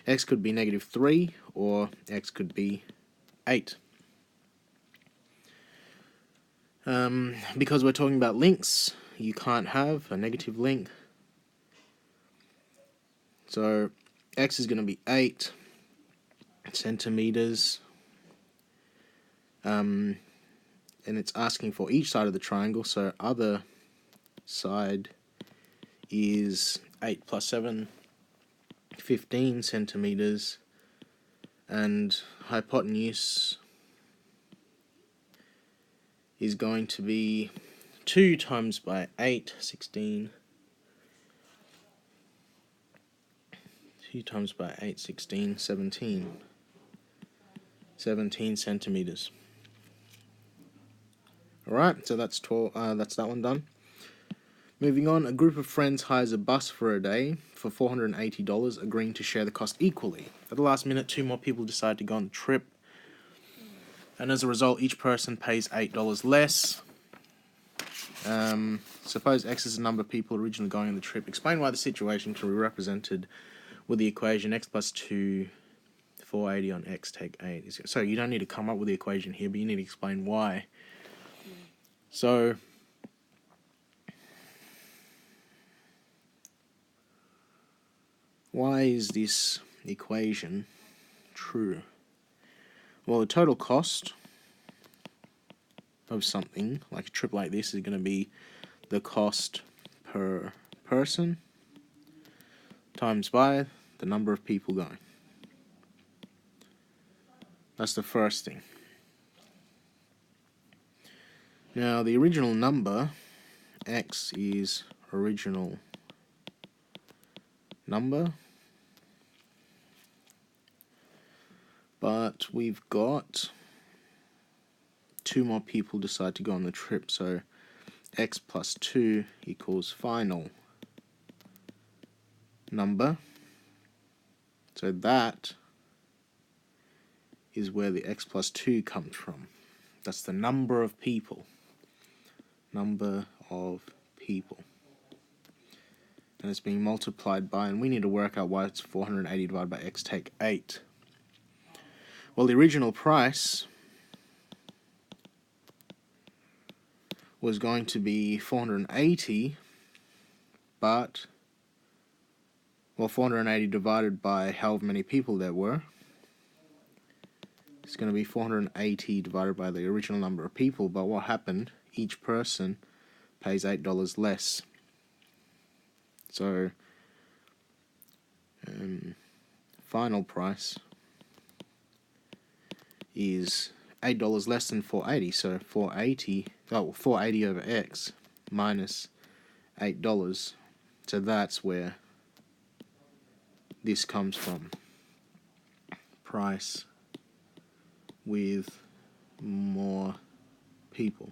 X could be negative 3, or x could be 8. Because we're talking about links, you can't have a negative link. So x is going to be 8 centimeters. And it's asking for each side of the triangle, so other side is 8 plus 7, 15 centimeters. and hypotenuse is going to be 2 times by 8, 16. 2 times by 8, 16, 17. 17 centimeters. Alright, so that's that's that one done. Moving on, a group of friends hires a bus for a day for $480, agreeing to share the cost equally. At the last minute, 2 more people decide to go on the trip, and as a result, each person pays $8 less. Suppose X is the number of people originally going on the trip. Explain why the situation can be represented with the equation X plus 2, 480 on X, take 8. So you don't need to come up with the equation here, but you need to explain why. So why is this equation true? Well, the total cost of something, like a trip like this, is going to be the cost per person times by the number of people going. That's the first thing. Now, the original number, X, is original number, but we've got 2 more people decide to go on the trip, so X plus 2 equals final number. So that is where the X plus 2 comes from. That's the number of people. Number of people. And it's being multiplied by, and we need to work out why it's 480 divided by X, take 8. Well, the original price was going to be 480, but, well, 480 divided by however many people there were, it's going to be 480 divided by the original number of people, but what happened? Each person pays $8 less. So, final price is $8 less than 480, so 480 over X minus $8, so that's where this comes from. Price with more people.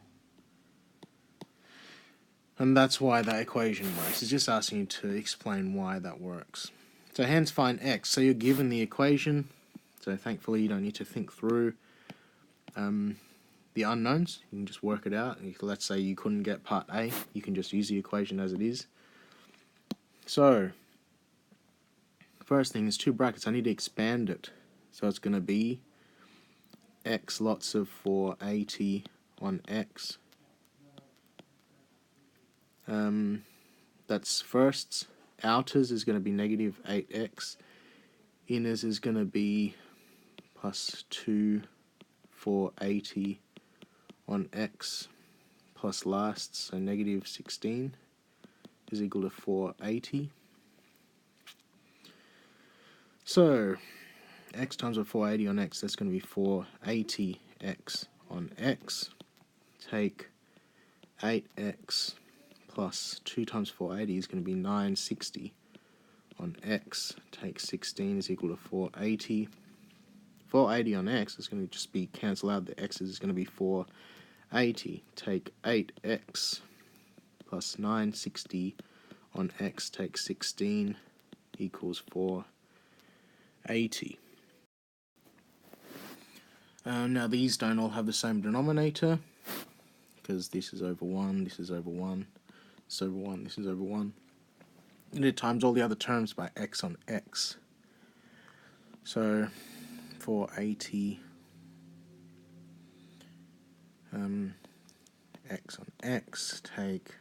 And that's why that equation works. It's just asking you to explain why that works. So hence find X. So you're given the equation, so thankfully you don't need to think through the unknowns. You can just work it out. Let's say you couldn't get part A, you can just use the equation as it is. So first thing is 2 brackets. I need to expand it. So it's going to be X lots of 480 on X. That's firsts. Outers is going to be negative 8X. Inners is going to be plus 2 480 on X plus lasts, so negative 16 is equal to 480. So X times by 480 on X, that's going to be 480X on X. Take 8X plus 2 times 480 is going to be 960 on X. Take 16 is equal to 480. 480 on X is going to just be cancel out the X's, is going to be 480. Take 8X plus 960 on X, take 16 equals 480. Now these don't all have the same denominator, because this is over 1, this is over 1, this is over 1, this is over 1. And it times all the other terms by X on X. So 480 X on X, take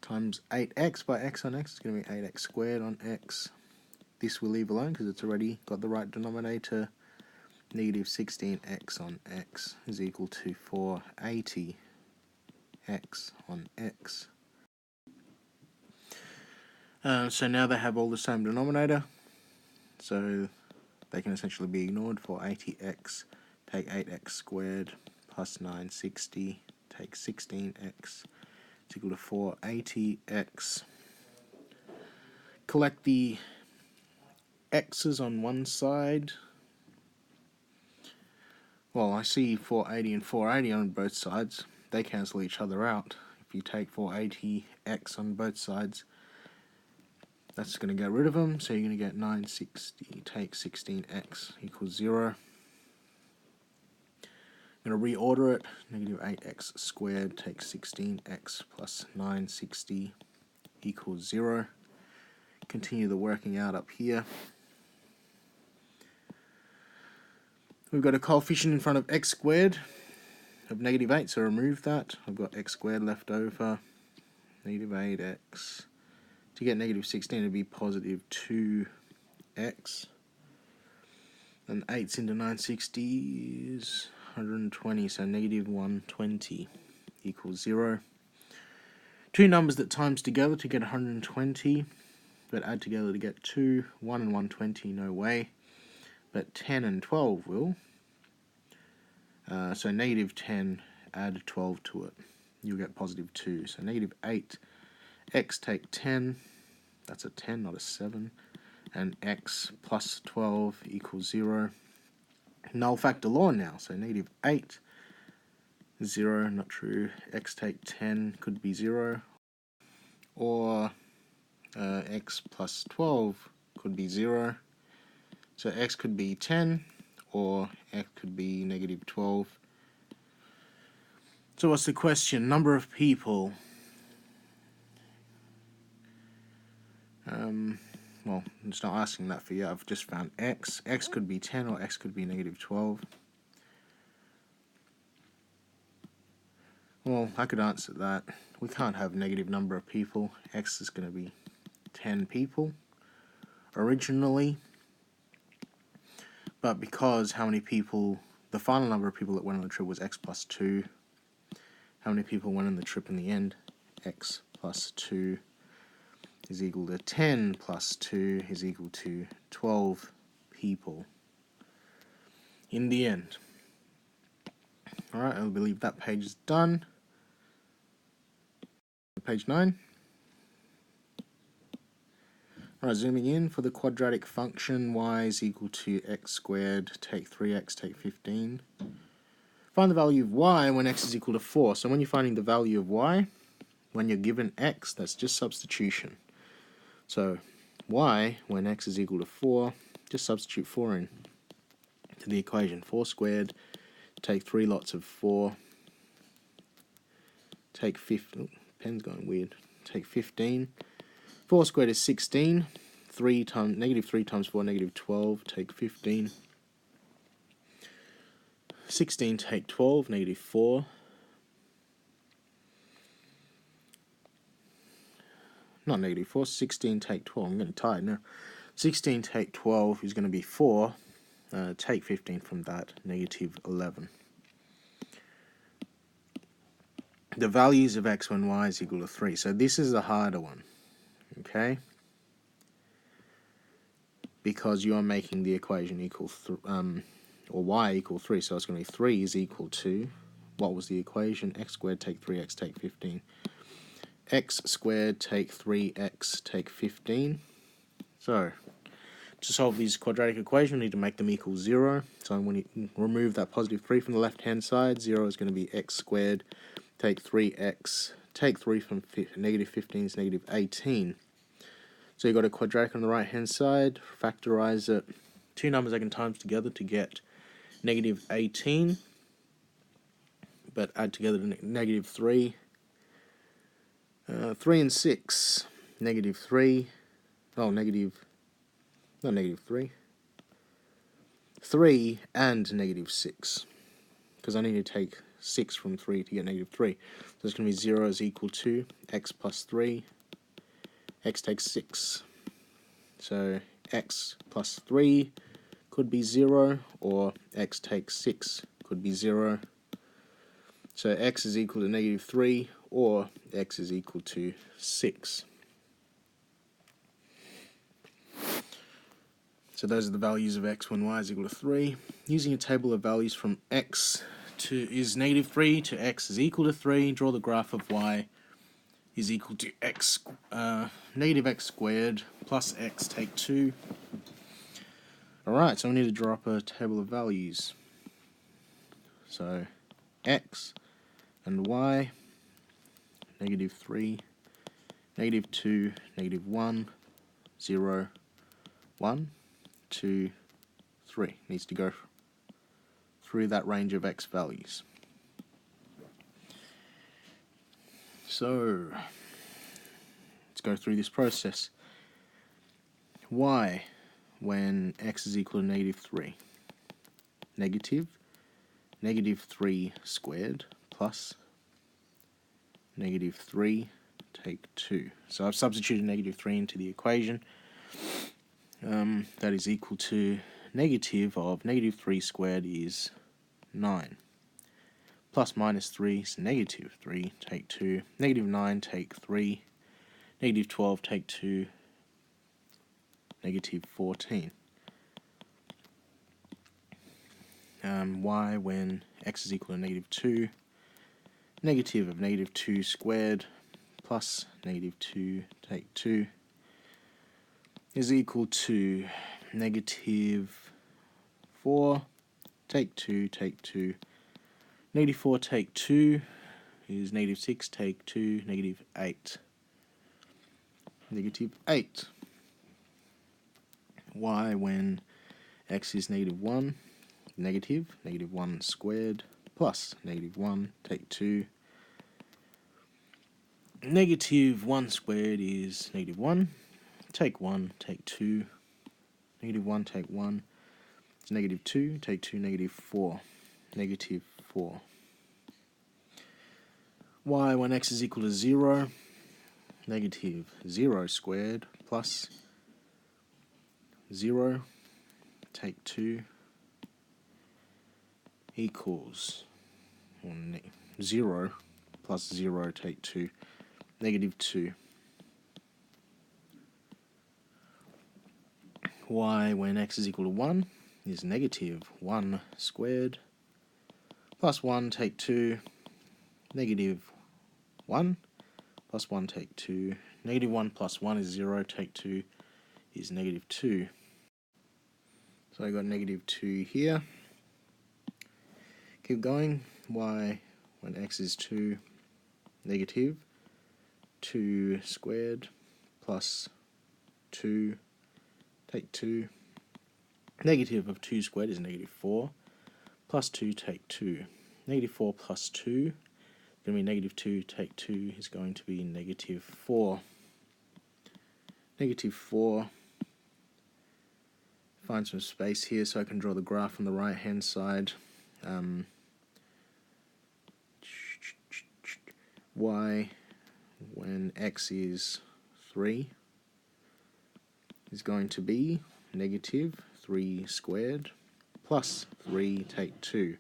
times 8X by X on X, is going to be 8X squared on X. This we'll leave alone because it's already got the right denominator. Negative 16X on X is equal to 480 X on X. So now they have all the same denominator. So they can essentially be ignored. 480x, take 8x squared, plus 960, take 16x, is equal to 480x. Collect the x's on one side. Well, I see 480 and 480 on both sides. They cancel each other out. If you take 480x on both sides, that's going to get rid of them, so you're going to get 960, take 16x equals 0. I'm going to reorder it. Negative 8x squared, take 16x plus 960 equals 0. Continue the working out up here. We've got a coefficient in front of x squared of negative 8, so remove that. I've got x squared left over, negative 8x. To get negative 16, it would be positive 2x. And 8's into 960 is 120, so negative 120 equals 0. Two numbers that times together to get 120, but add together to get 2. 1 and 120, no way. But 10 and 12 will. So negative 10, add 12 to it. You'll get positive 2. So negative 8. X take 10. That's a 10, not a 7. And x plus 12 equals 0. Null factor law now. So negative 8, 0, not true. X take 10 could be 0. Or x plus 12 could be 0. So x could be 10, or x could be negative 12. So what's the question? Number of people. Well, it's not asking that for you. I've just found x. X could be 10, or x could be negative 12. Well, I could answer that. We can't have negative number of people. X is going to be 10 people originally. But because how many people, the final number of people that went on the trip was x plus 2. How many people went on the trip in the end? X plus 2 is equal to 10 plus 2 is equal to 12 people in the end. Alright, I believe that page is done. Page 9. Alright, zooming in for the quadratic function, y is equal to x squared, take 3x, take 15. Find the value of y when x is equal to 4. So when you're finding the value of y, when you're given x, that's just substitution. So y, when x is equal to 4, just substitute 4 in to the equation. 4 squared, take 3 lots of 4, take 15, pen's going weird, take 15. 4 squared is 16. Negative 3 times 4, negative 12, take 15. 16 take 12, negative 4. Not negative 4, 16 take 12. I'm getting tired now. 16 take 12 is going to be 4. Take 15 from that, negative 11. The values of x when y is equal to 3. So this is the harder one. Okay? Because you are making the equation equal, or y equal 3. So it's going to be 3 is equal to, what was the equation? X squared take 3x take 15. X squared take 3x take 15. So to solve these quadratic equations, we need to make them equal 0. So I'm going to remove that positive 3 from the left-hand side. 0 is going to be x squared, take 3x, take 3 from negative 15 is negative 18. So you've got a quadratic on the right-hand side. Factorize it. Two numbers I can times together to get negative 18. But add together to negative 3. 3 and 6. Negative 3. Oh, negative... Not negative 3. 3 and negative 6. Because I need to take 6 from 3 to get negative 3. So it's going to be 0 is equal to x plus 3. X takes 6. So x plus 3 could be 0, or x takes 6 could be 0. So x is equal to negative 3, or x is equal to 6. So those are the values of x when y is equal to 3. Using a table of values from x is negative 3 to x is equal to 3, draw the graph of y is equal to x, negative x squared plus x take 2. Alright, so we need to draw up a table of values. So x and y, negative 3, negative 2, negative 1, 0, 1, 2, 3. Needs to go through that range of x values. So let's go through this process. Y when x is equal to negative 3. Negative 3 squared plus negative 3 take 2. So I've substituted negative 3 into the equation. That is equal to negative of negative 3 squared is 9. Plus minus 3 is negative 3 take 2. Negative 9 take 3. Negative 12 take 2. Negative 14. Y when x is equal to negative 2. Negative of negative 2 squared plus negative 2 take 2 is equal to negative 4 take 2 take 2. Negative 4 take 2 is negative 6 take 2, negative 8. Negative 8. Y when x is negative 1, negative 1 squared plus negative 1 take 2. Negative 1 squared is negative 1, take 1, take 2. Negative 1 take 1 is negative 2, take 2, negative 4. Negative 4. Y when x is equal to 0, negative 0 squared plus 0 take 2 equals 0 plus 0 take 2, negative 2. Y when x is equal to 1 is negative 1 squared plus 1 take 2, negative 1 plus 1 take 2. Negative 1 plus 1 is 0, take 2 is negative 2. So I got negative 2 here. Keep going. Y when x is 2, negative 2 squared plus 2 take 2. Negative of 2 squared is negative 4 plus 2 take 2. Negative 4 plus 2 is going to be negative 2 take 2 is going to be negative 4. Negative 4. Find some space here so I can draw the graph on the right hand side. Y when x is 3 is going to be negative 3 squared plus 3 take 2.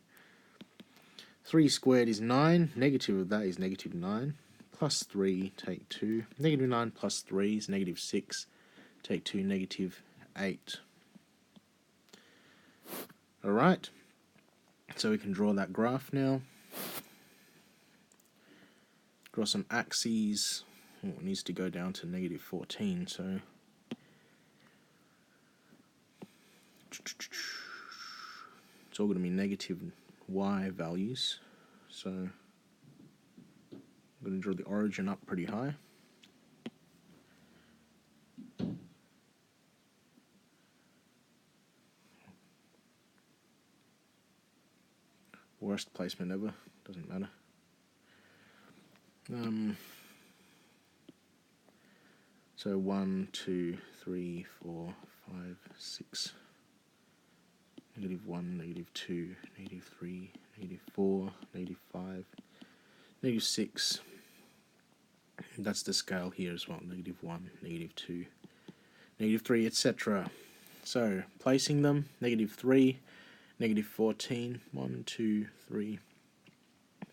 3 squared is 9, negative of that is negative 9, plus 3 take 2. Negative 9 plus 3 is negative 6, take 2, negative 8. Alright, so we can draw that graph now. Draw some axes. Oh, it needs to go down to negative 14, so it's all going to be negative y values. So I'm going to draw the origin up pretty high. Worst placement ever, doesn't matter. So 1, 2, 3, 4, 5, 6. Negative 1, negative 2, negative 3, negative 4, negative 5, negative 6. That's the scale here as well. Negative 1, negative 2, negative 3, etc. So placing them, negative 3, negative 14, 1, 2, 3,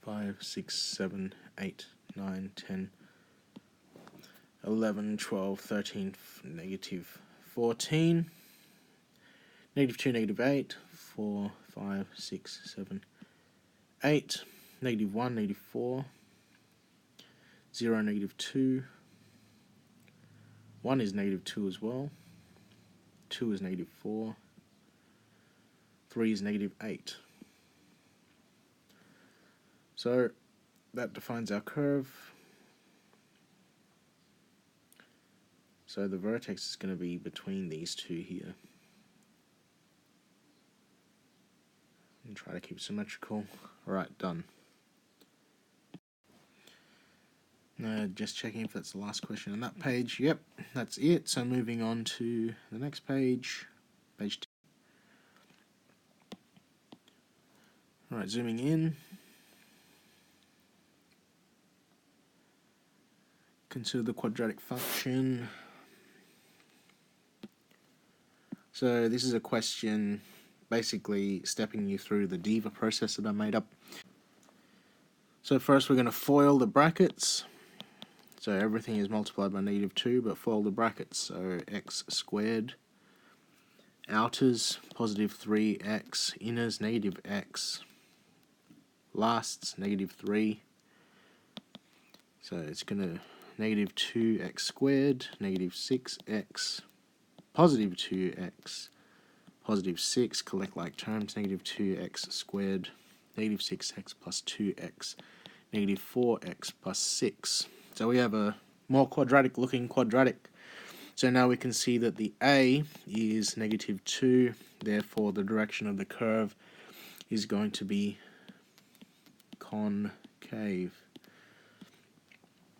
5, 6, 7, 8, 9, 10, 11, 12, 13, negative 14. -2, -8, 4, 5, 6, 7, 8, -1, -4, 0, -2, 1 is -2 as well, 2 is -4, 3 is -8. So that defines our curve. So the vertex is going to be between these two here. And try to keep it symmetrical. Alright, done. Just checking if that's the last question on that page. Yep, that's it. So moving on to the next page, page 2. Alright, zooming in. Consider the quadratic function. So this is a question basically stepping you through the diva process that I made up. So first we're going to FOIL the brackets. So everything is multiplied by -2, but FOIL the brackets. So x squared, outers, positive 3x, inners, -x, lasts, -3. So it's going to -2x squared, -6x, positive 2x, positive 6, collect like terms, -2x squared, -6x plus 2x, -4x plus 6. So we have a more quadratic looking quadratic. So now we can see that the A is -2, therefore the direction of the curve is going to be concave.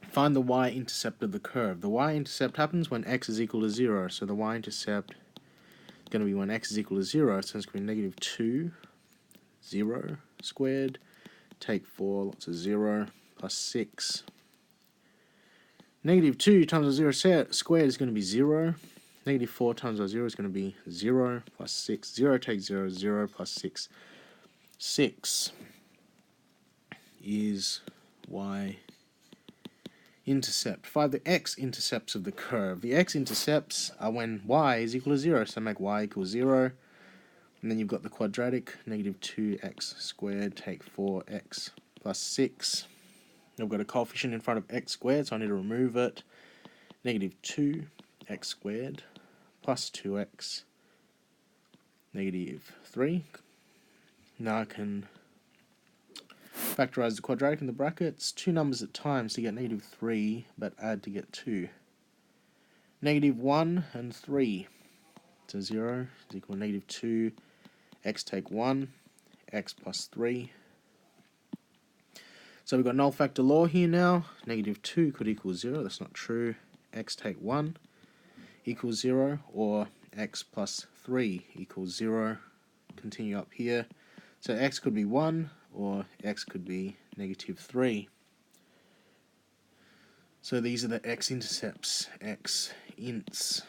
Find the y-intercept of the curve. The y-intercept happens when x is equal to 0. So the y-intercept is going to be when x is equal to 0. So it's going to be -2, 0 squared, take 4, lots of 0, plus 6. -2 times the 0 squared is going to be 0. -4 times by 0 is going to be 0, plus 6. 0 take 0, 0 plus 6. 6 is y-intercept. Find the x-intercepts of the curve. The x-intercepts are when y is equal to 0, so make y equal 0. And then you've got the quadratic, -2x squared, take 4x plus 6. I've got a coefficient in front of x squared, so I need to remove it. -2x squared plus 2x, -3. Now I can factorize the quadratic in the brackets. Two numbers at times to get -3, but add to get 2. -1 and 3. So 0 is equal to -2. X take 1. X plus 3. So we've got null factor law here now. -2 could equal 0. That's not true. X take 1 equals 0, or x plus 3 equals 0. Continue up here. So x could be 1, or x could be -3. So these are the x-intercepts. X-ints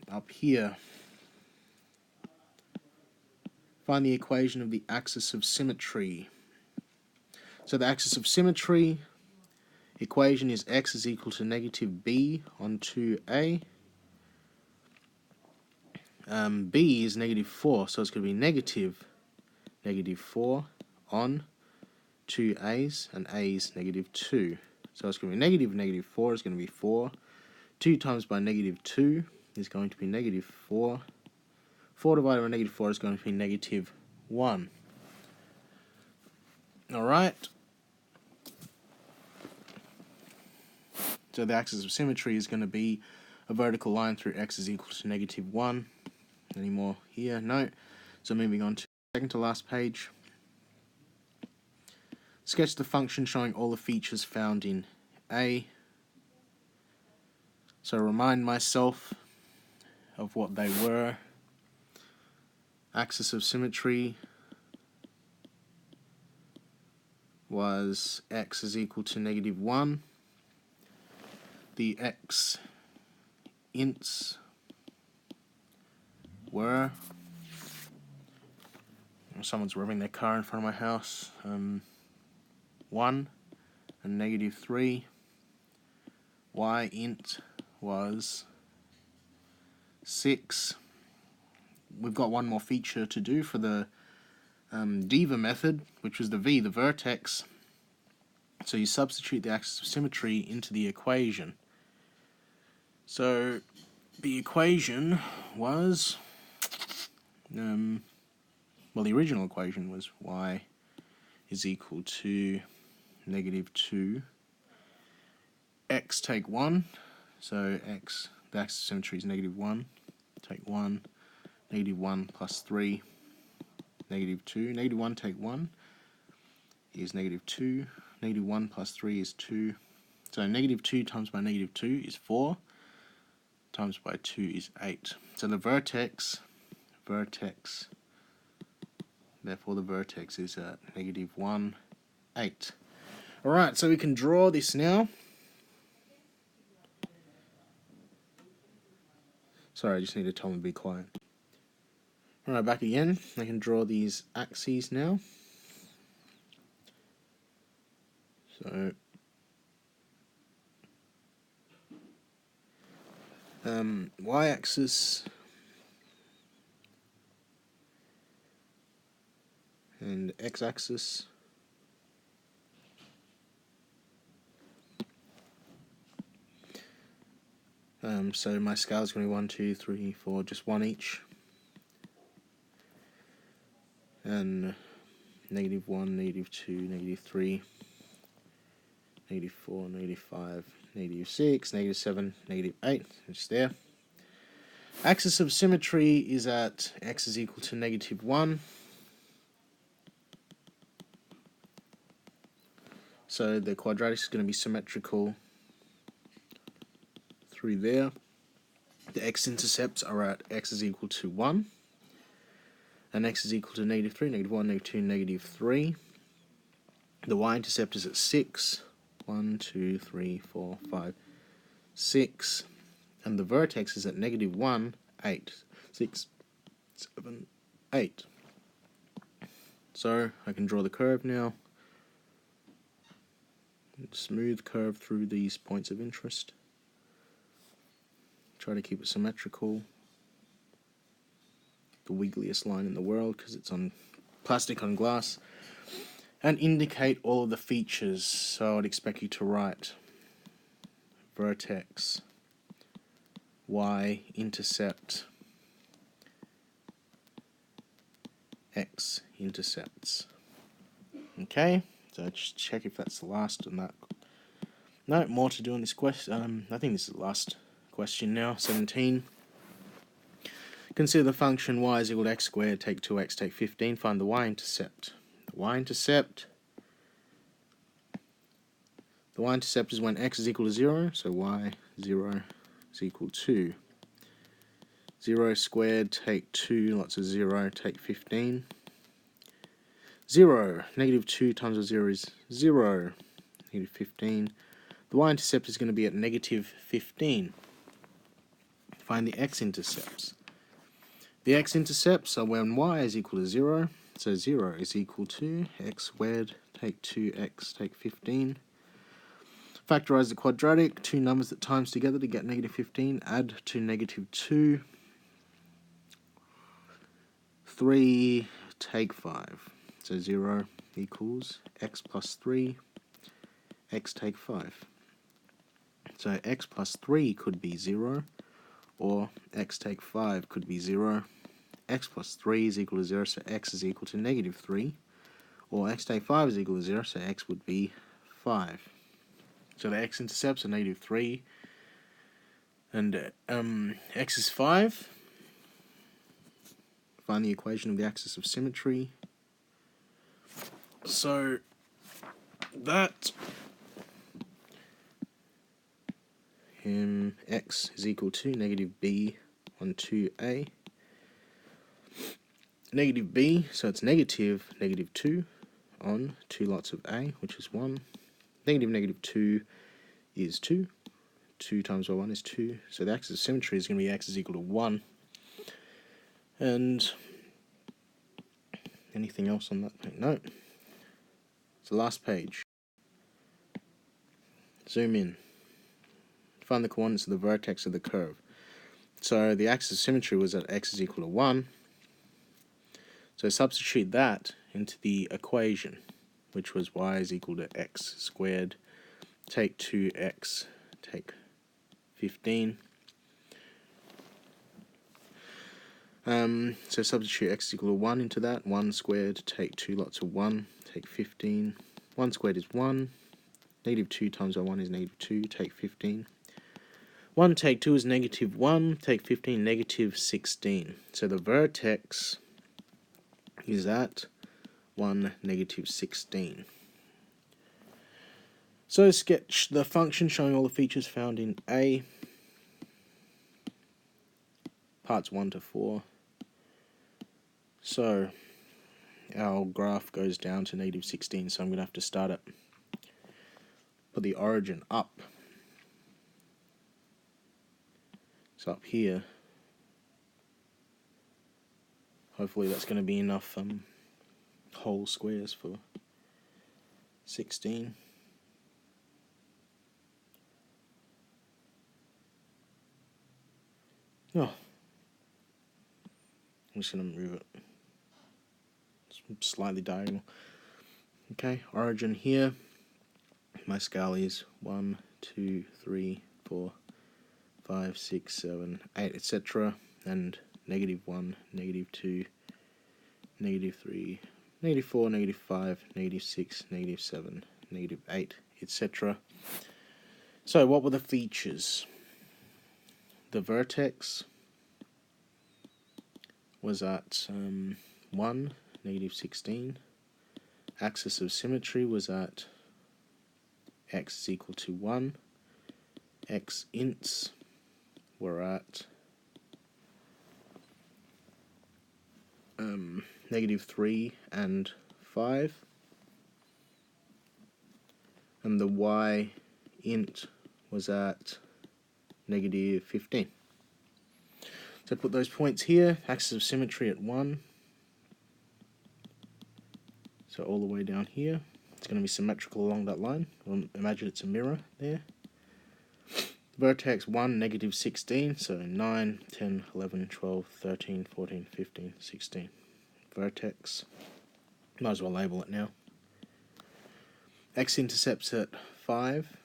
up here. Find the equation of the axis of symmetry. So the axis of symmetry equation is x is equal to -b on 2a. B is -4, so it's going to be -4 on 2a's, and a is -2. So it's going to be -4 is going to be 4. 2 times by -2 is going to be -4. 4 divided by -4 is going to be -1. Alright. So the axis of symmetry is going to be a vertical line through x is equal to -1. Any more here? No. So moving on to the second to last page. Sketch the function showing all the features found in A. So remind myself of what they were. Axis of symmetry was x is equal to -1. The x ints were, someone's revving their car in front of my house, 1 and -3. Y int was 6. we've got one more feature to do for the diva method, which was the v, the vertex. So you substitute the axis of symmetry into the equation. So the equation was, well, the original equation was y is equal to -2 x take 1. So x, the axis of symmetry is -1, take 1, -1 plus 3, -2. -1 take 1 is -2. -1 plus 3 is 2. So -2 times by -2 is 4. Times by 2 is 8. So the vertex, therefore the vertex is at -1, 8. Alright, so we can draw this now. Sorry, I just need to tell them to be quiet. Alright, back again. I can draw these axes now. So y-axis and x-axis. So my scale is going to be 1, 2, 3, 4, just one each. And -1, -2, -3, -4, -5, -6, -7, -8, it's there. Axis of symmetry is at x is equal to -1. So the quadratic is going to be symmetrical through there. The x-intercepts are at x is equal to 1. And x is equal to -3, -1, -2, -3. The y-intercept is at 6. 1, 2, 3, 4, 5, 6. And the vertex is at -1, 8. 6, 7, 8. So I can draw the curve now. Smooth curve through these points of interest. Try to keep it symmetrical. The wiggliest line in the world because it's on plastic on glass. And indicate all of the features. So I'd expect you to write vertex, y-intercept, x-intercepts. Okay, so just check if that's the last on that. No, more to do on this question. I think this is the last question now. 17. Consider the function y is equal to x squared, take 2x, take 15. Find the y-intercept. The y-intercept is when x is equal to 0, so y0 is equal to 0 squared, take 2, lots of 0, take 15. 0, -2 times 0 is 0, -15. The y-intercept is going to be at -15. Find the x-intercepts. The x-intercepts are when y is equal to 0, so 0 is equal to x squared, take 2x, take 15. Factorize the quadratic, two numbers that times together to get -15, add to -2. 3, take 5. So 0 equals x plus 3, x take 5. So x plus 3 could be 0, or x take 5 could be 0. X plus 3 is equal to 0, so x is equal to -3. Or x take 5 is equal to 0, so x would be 5. So the x-intercepts are -3, and x is 5. Find the equation of the axis of symmetry. So that x is equal to -b on 2a. -b, so it's -2 on 2 lots of a, which is 1. -2 is 2. 2 times by 1 is 2. So the axis of symmetry is going to be x is equal to 1. And anything else on that page? No. It's the last page. Zoom in. Find the coordinates of the vertex of the curve. So the axis of symmetry was at x is equal to 1. So substitute that into the equation, which was y is equal to x squared, take 2x, take 15. So substitute x is equal to 1 into that. 1 squared, take 2 lots of 1, take 15. 1 squared is 1. Negative 2 times by 1 is negative 2, take 15. 1 take 2 is negative 1, take 15, negative 16. So the vertex is at 1, negative 16. So sketch the function showing all the features found in A, parts 1 to 4. So our graph goes down to negative 16, so I'm going to have to start it. Put the origin up. So up here, hopefully that's going to be enough whole squares for 16. Oh, I'm just going to move it slightly diagonal. Okay, origin here. My scale is 1, 2, 3, 4, 5, 6, 7, 8, etc. And negative 1, negative 2, negative 3, negative 4, negative 5, negative 6, negative 7, negative 8, etc. So what were the features? The vertex was at 1, negative 16. Axis of symmetry was at x is equal to 1. X-Ints were at negative 3 and 5. And the Y-Int was at negative 15. So put those points here, axis of symmetry at 1. So all the way down here, it's going to be symmetrical along that line. Imagine it's a mirror there. Vertex 1, negative 16, so 9, 10, 11, 12, 13, 14, 15, 16. Vertex, might as well label it now. X-intercepts at 5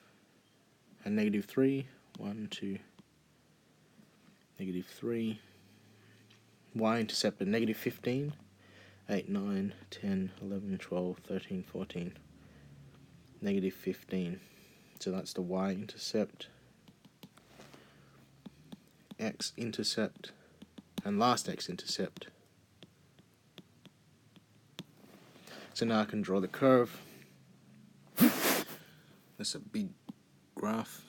and negative 3, 1, 2, negative 3. Y-intercept at negative 15, 8, 9, 10, 11, 12, 13, 14, negative 15. So that's the Y-intercept. X-intercept, and last X-intercept. So now I can draw the curve. That's a big graph.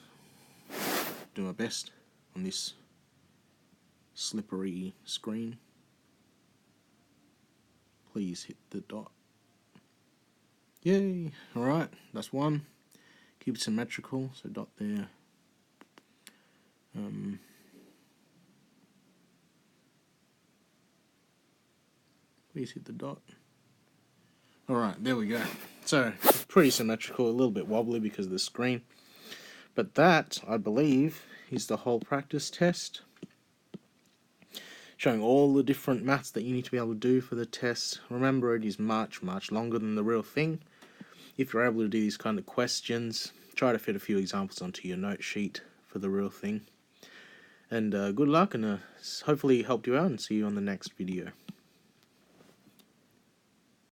Do my best on this slippery screen. Please hit the dot. Yay! Alright, that's one. Keep it symmetrical, so dot there. Please hit the dot. Alright, there we go. So, pretty symmetrical, a little bit wobbly because of the screen. But that, I believe, is the whole practice test. Showing all the different maths that you need to be able to do for the test. Remember, it is much longer than the real thing. If you're able to do these kind of questions, try to fit a few examples onto your note sheet for the real thing. And good luck, and hopefully it helped you out, and see you on the next video.